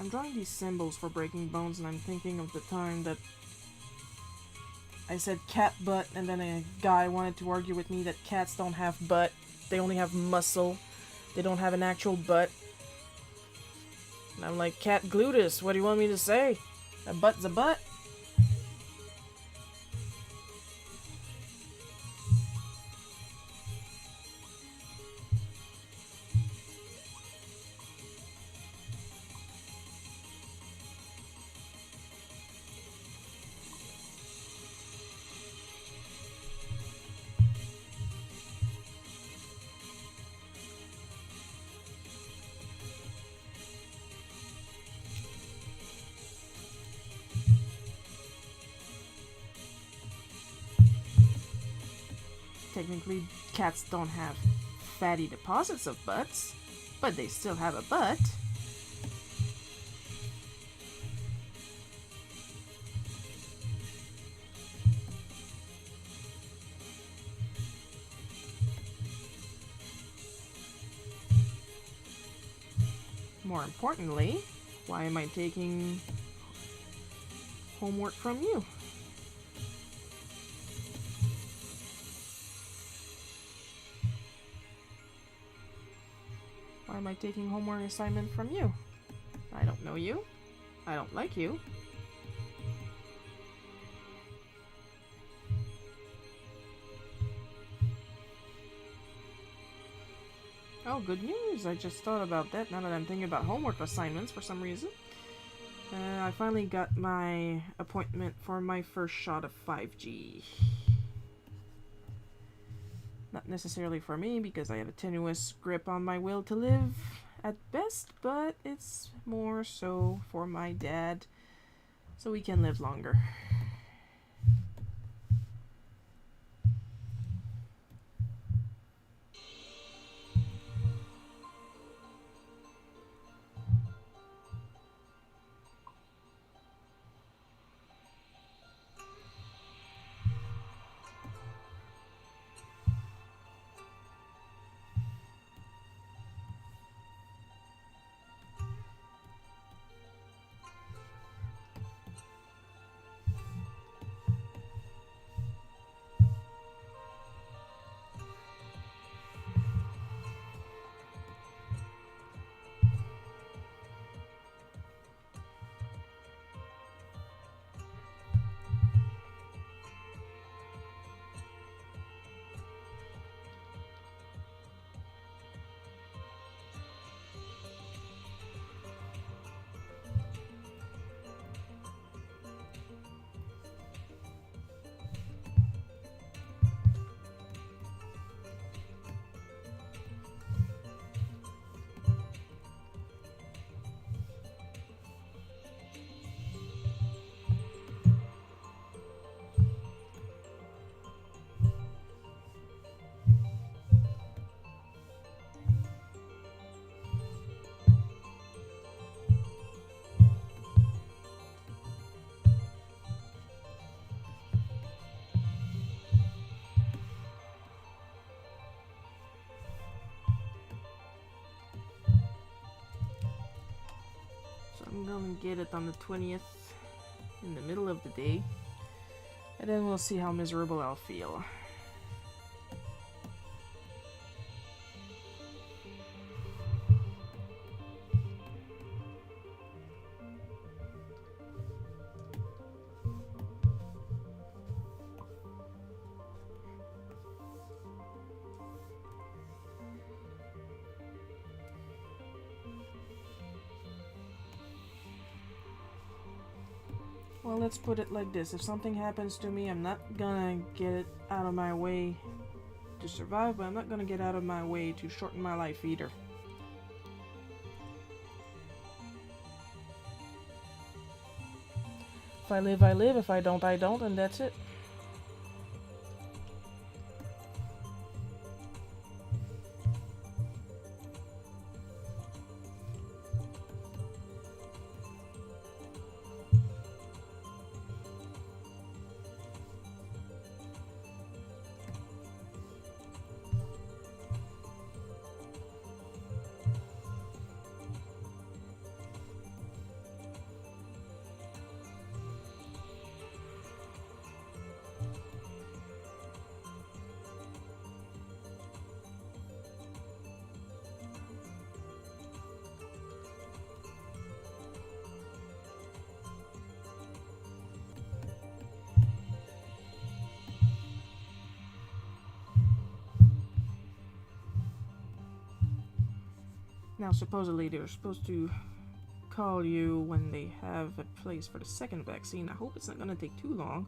I'm drawing these symbols for breaking bones, and I'm thinking of the time that I said cat butt, and then a guy wanted to argue with me that cats don't have butt. They only have muscle. They don't have an actual butt. And I'm like, cat gluteus, what do you want me to say? A butt's a butt. Technically, cats don't have fatty deposits of butts, but they still have a butt. More importantly, why am I taking homework from you? Why am I taking homework assignment from you? I don't know you. I don't like you. Oh, good news. I just thought about that now that I'm thinking about homework assignments for some reason. I finally got my appointment for my first shot of 5G. Not necessarily for me, because I have a tenuous grip on my will to live at best, but it's more so for my dad, so we can live longer. I'm gonna get it on the 20th in the middle of the day, and then we'll see how miserable I'll feel. Well, let's put it like this. If something happens to me, I'm not gonna get it out of my way to survive, but I'm not gonna get out of my way to shorten my life either. If I live, I live. If I don't, I don't, and that's it. Now, supposedly they're supposed to call you when they have a place for the second vaccine. I hope it's not gonna take too long.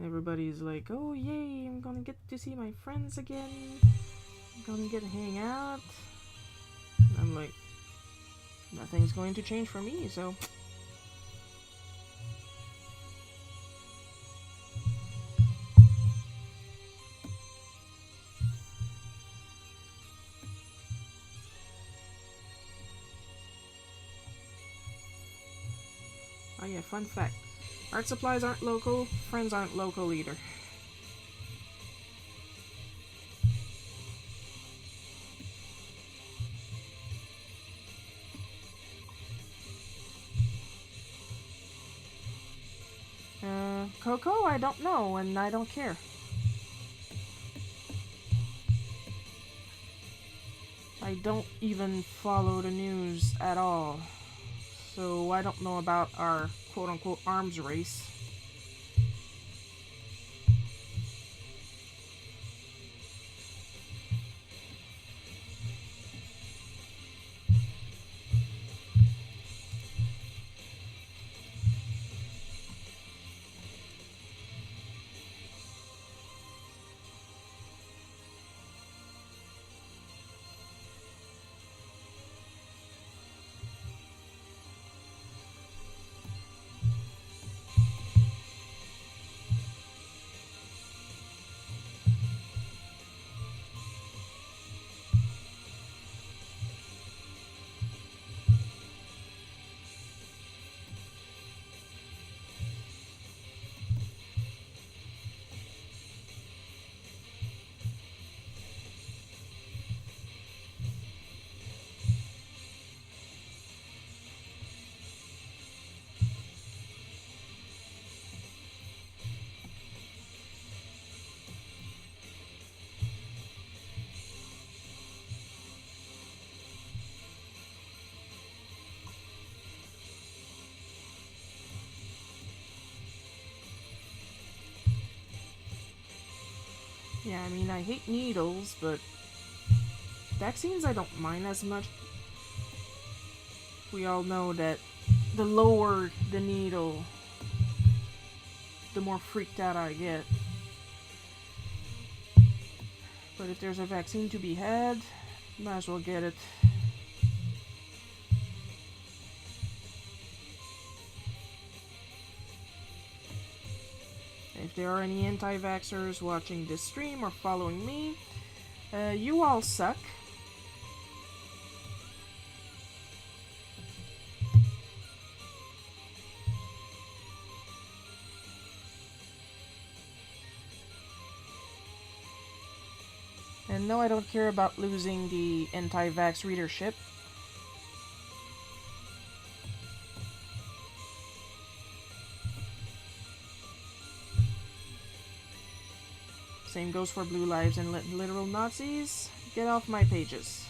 Everybody's like, oh yay, I'm gonna get to see my friends again. I'm gonna get to hang out. And I'm like, nothing's going to change for me, so. Oh yeah, fun fact. Art supplies aren't local, friends aren't local either. Coco, I don't know, and I don't care. I don't even follow the news at all. So I don't know about our quote-unquote arms race. Yeah, I mean, I hate needles, but vaccines I don't mind as much. We all know that the lower the needle, the more freaked out I get. But if there's a vaccine to be had, might as well get it. If there are any anti-vaxxers watching this stream or following me, you all suck. And no, I don't care about losing the anti-vax readership. Same goes for Blue Lives and Literal Nazis. Get off my pages.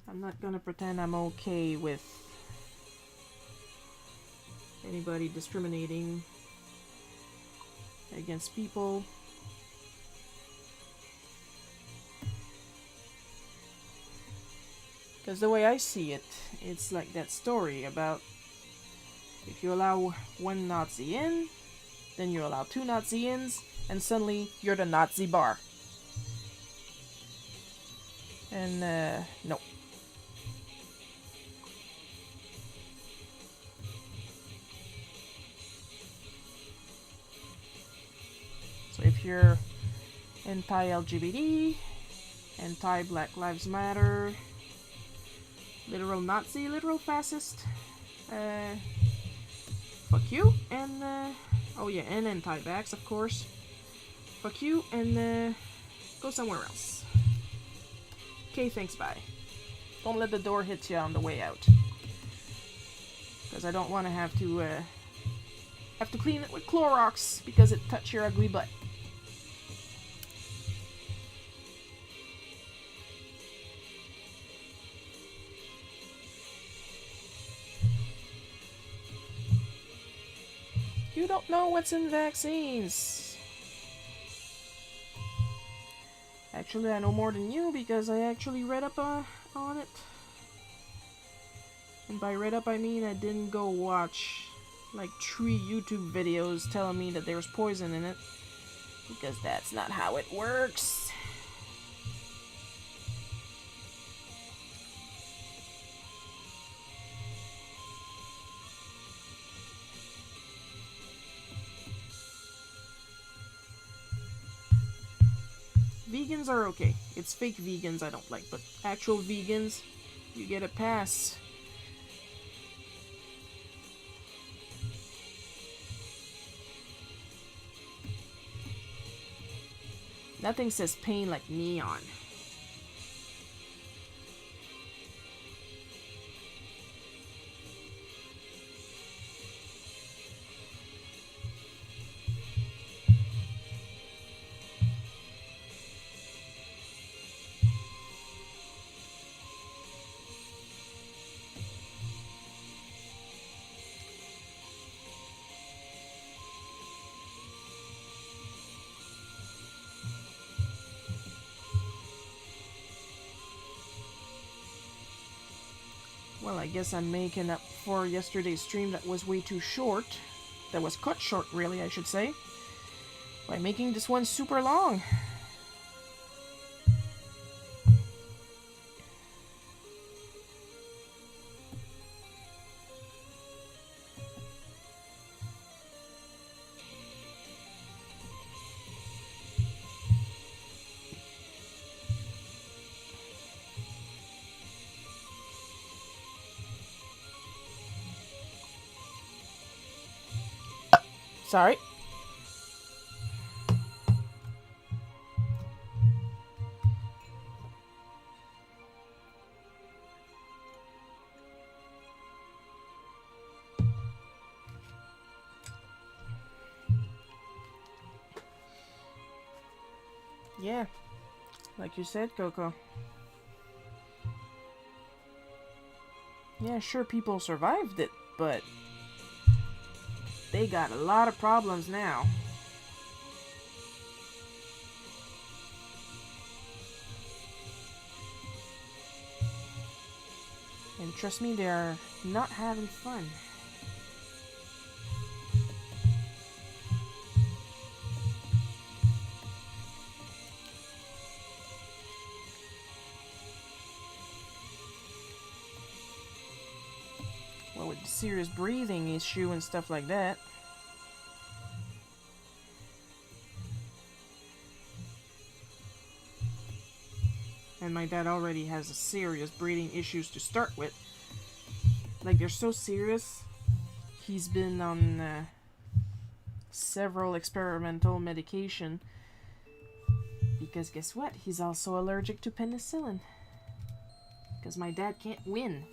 I'm not gonna pretend I'm okay with anybody discriminating against people. Because the way I see it, it's like that story about if you allow one Nazi in, Then you allow 2 Nazi-ins, and suddenly you're the Nazi bar. And, no. So if you're anti-LGBT, anti-Black Lives Matter, literal Nazi, literal fascist, fuck you, and, oh yeah, and anti-vax, of course. Fuck you, and, go somewhere else. Okay, thanks, bye. Don't let the door hit you on the way out. Because I don't want to have to clean it with Clorox because it touched your ugly butt. You don't know what's in vaccines. Actually, I know more than you because I actually read up on it. And by read up, I mean I didn't go watch like 3 YouTube videos telling me that there's poison in it. Because that's not how it works. Vegans are okay. It's fake vegans I don't like, but actual vegans, you get a pass. Nothing says pain like neon. Well, I guess I'm making up for yesterday's stream that was way too short. That was cut short, really, I should say. By making this one super long. Sorry. Yeah, like you said, Coco. Yeah, sure, people survived it, but they got a lot of problems now. And trust me, they're not having fun. Well, with serious breathing issue and stuff like that. And my dad already has a serious breathing issues to start with. Like, they're so serious. He's been on several experimental medication. Because guess what? He's also allergic to penicillin. Because my dad can't win.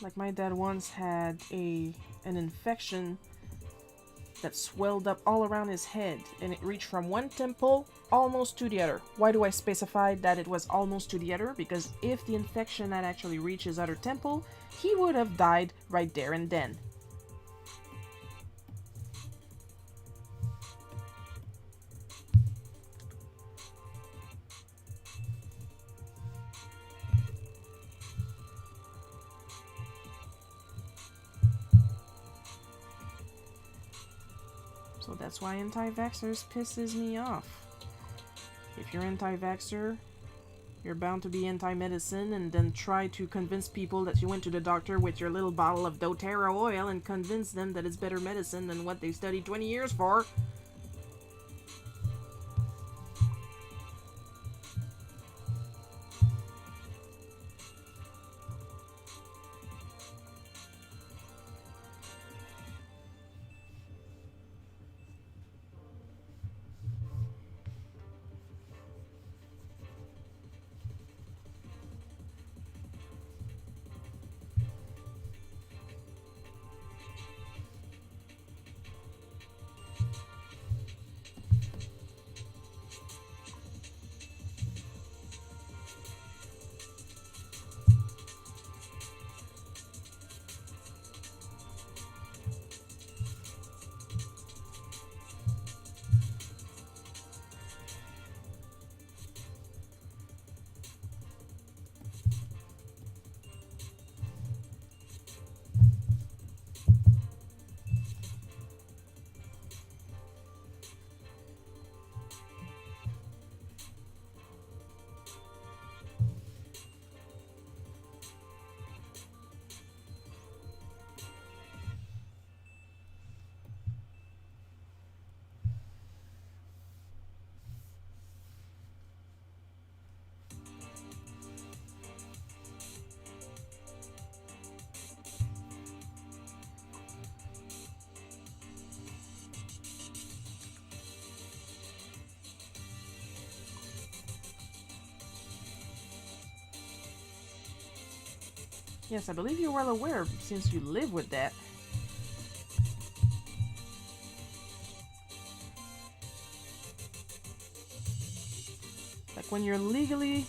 Like my dad once had an infection that swelled up all around his head, and it reached from one temple almost to the other. Why do I specify that it was almost to the other? Because if the infection had actually reached his other temple, he would have died right there and then. So that's why anti-vaxxers pisses me off. If you're anti-vaxxer, you're bound to be anti-medicine and then try to convince people that you went to the doctor with your little bottle of doTERRA oil and convince them that it's better medicine than what they studied 20 years for. Yes, I believe you're well aware since you live with that. Like when you're legally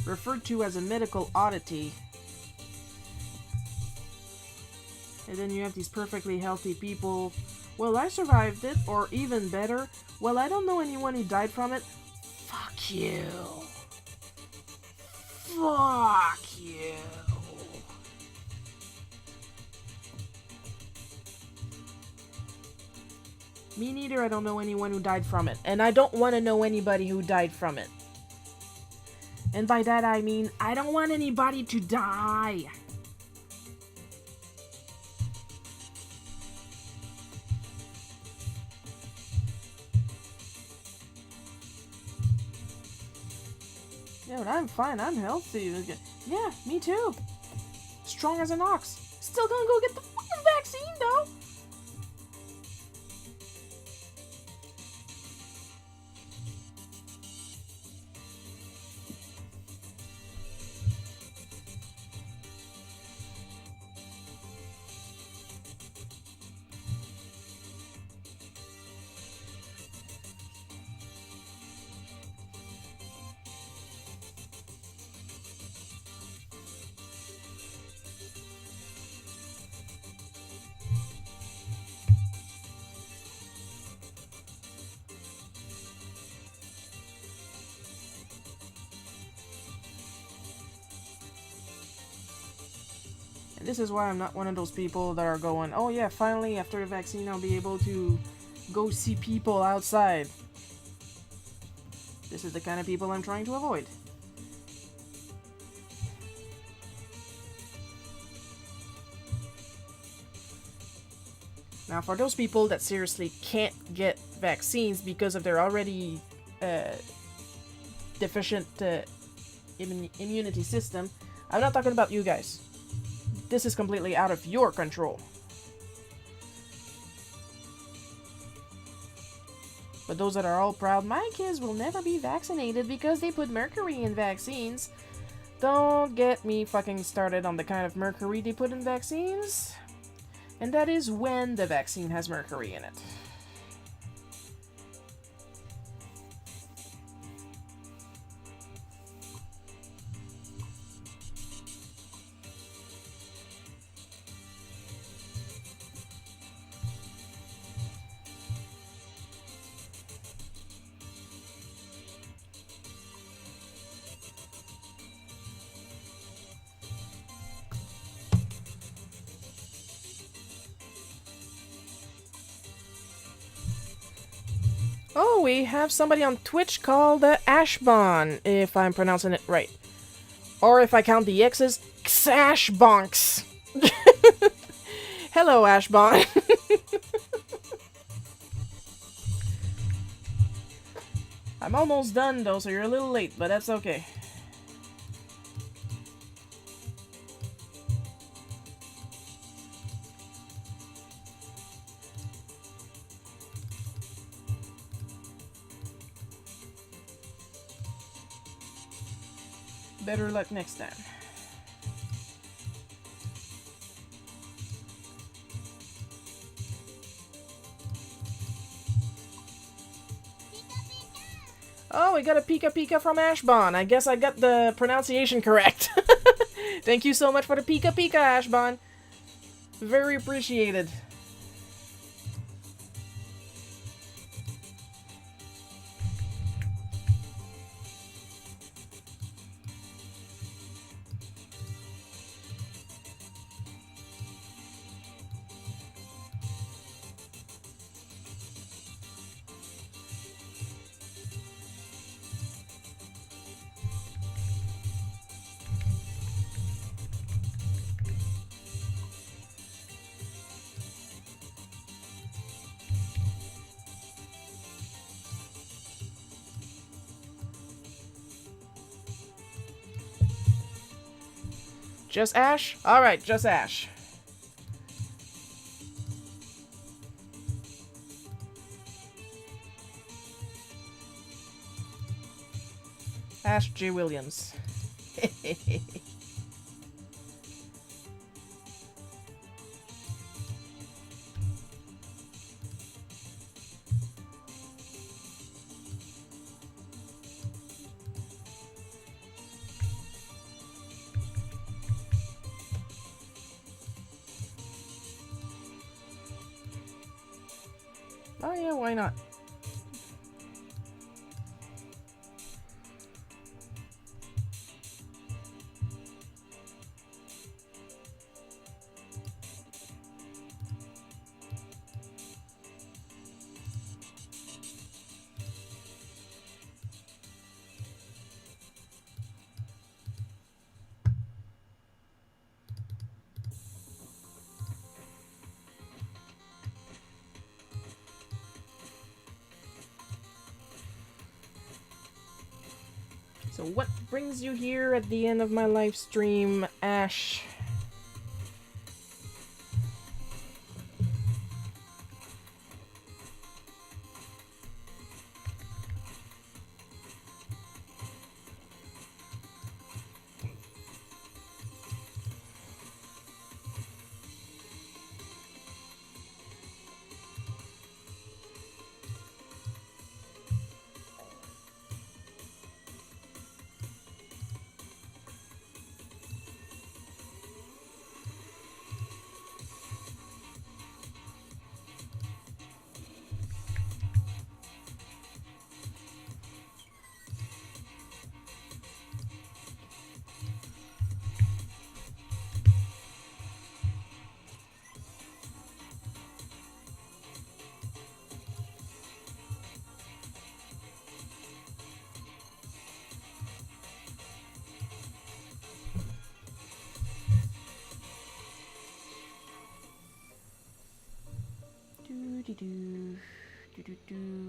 referred to as a medical oddity, and then you have these perfectly healthy people, well, I survived it, or even better, well, I don't know anyone who died from it. Fuck you. Fuck you. Me neither, I don't know anyone who died from it. And I don't want to know anybody who died from it. And by that I mean, I don't want anybody to die. Yeah, but I'm fine, I'm healthy. Yeah, me too. Strong as an ox. Still gonna go get the fucking vaccine though. And this is why I'm not one of those people that are going, oh yeah, finally after the vaccine I'll be able to go see people outside. This is the kind of people I'm trying to avoid. Now for those people that seriously can't get vaccines because of their already deficient immunity system, I'm not talking about you guys. This is completely out of your control. But those that are all proud, my kids will never be vaccinated because they put mercury in vaccines. Don't get me fucking started on the kind of mercury they put in vaccines. And that is when the vaccine has mercury in it. Oh, we have somebody on Twitch called Ashbon, if I'm pronouncing it right. Or if I count the X's, Xashbonks. Hello, Ashbon. I'm almost done, though, so you're a little late, but that's okay. Better luck next time. Oh, we got a Pika Pika from Ashbon. I guess I got the pronunciation correct. Thank you so much for the Pika Pika, Ashbon. Very appreciated. Just Ash? Alright, just Ash. Ash J. Williams. Oh yeah, why not? So what brings you here at the end of my live stream, Ash?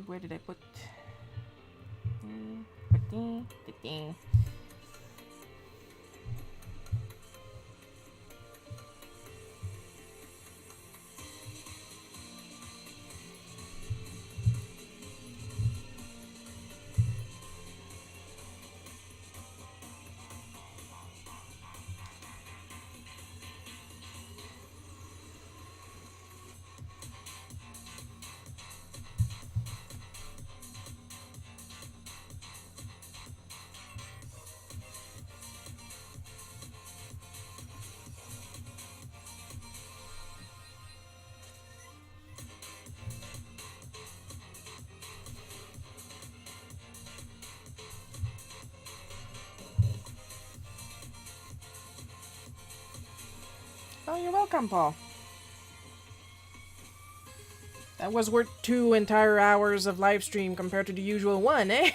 Where did I put? you're welcome, Paul. That was worth 2 entire hours of live stream compared to the usual one, eh?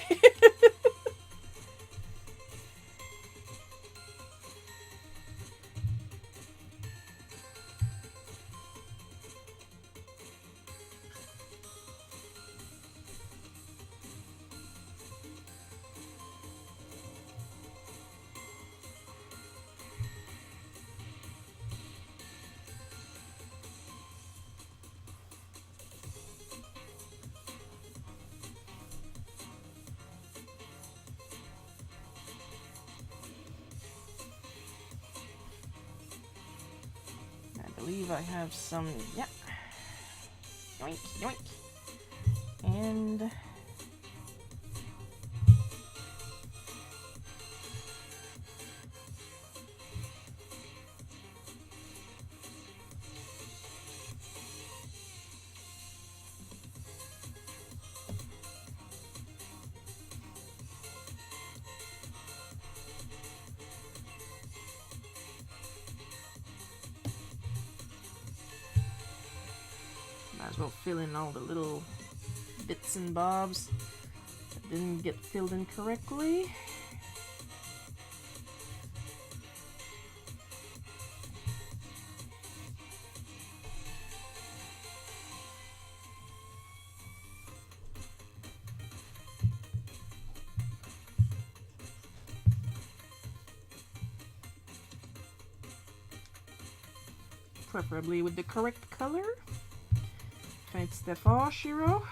I believe I have some, yeah. Yoink, yoink. And might as well fill in all the little bits and bobs that didn't get filled in correctly. Preferably with the correct color. Faites d'effort, Shiro.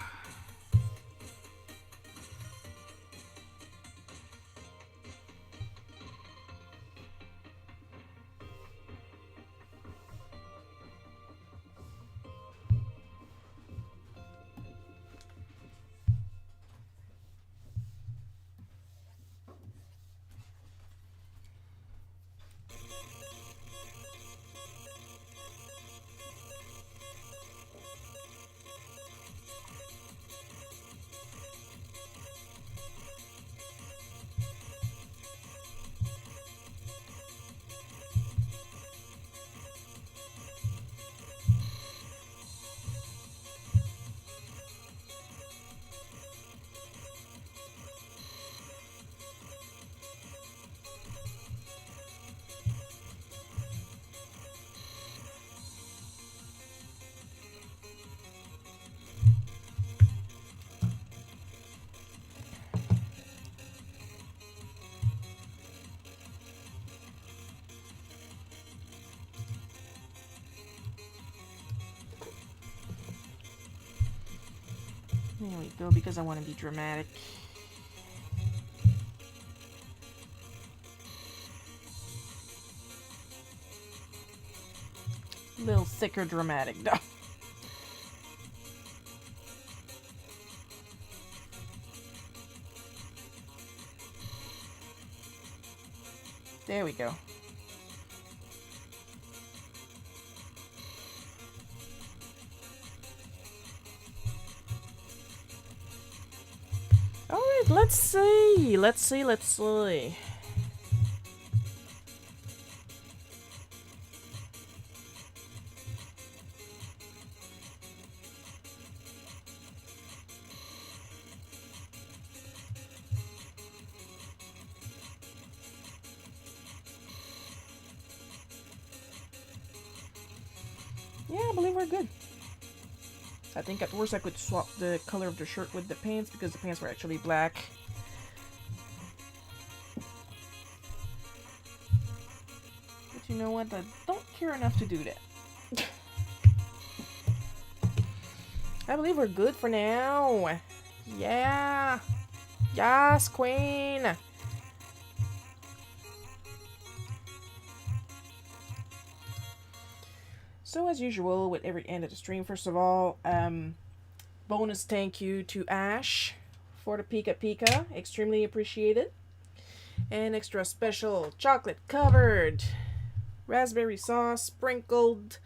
There we go, because I want to be dramatic. A little thicker dramatic, though. There we go. Alright, let's see. Let's see. Yeah, I believe we're good. I think at worst I could swap the color of the shirt with the pants because the pants were actually black. But you know what? I don't care enough to do that. I believe we're good for now. Yeah. Yes, queen. So as usual, with every end of the stream, first of all, bonus thank you to Ash for the Pika Pika. Extremely appreciated. And extra special chocolate covered, raspberry sauce sprinkled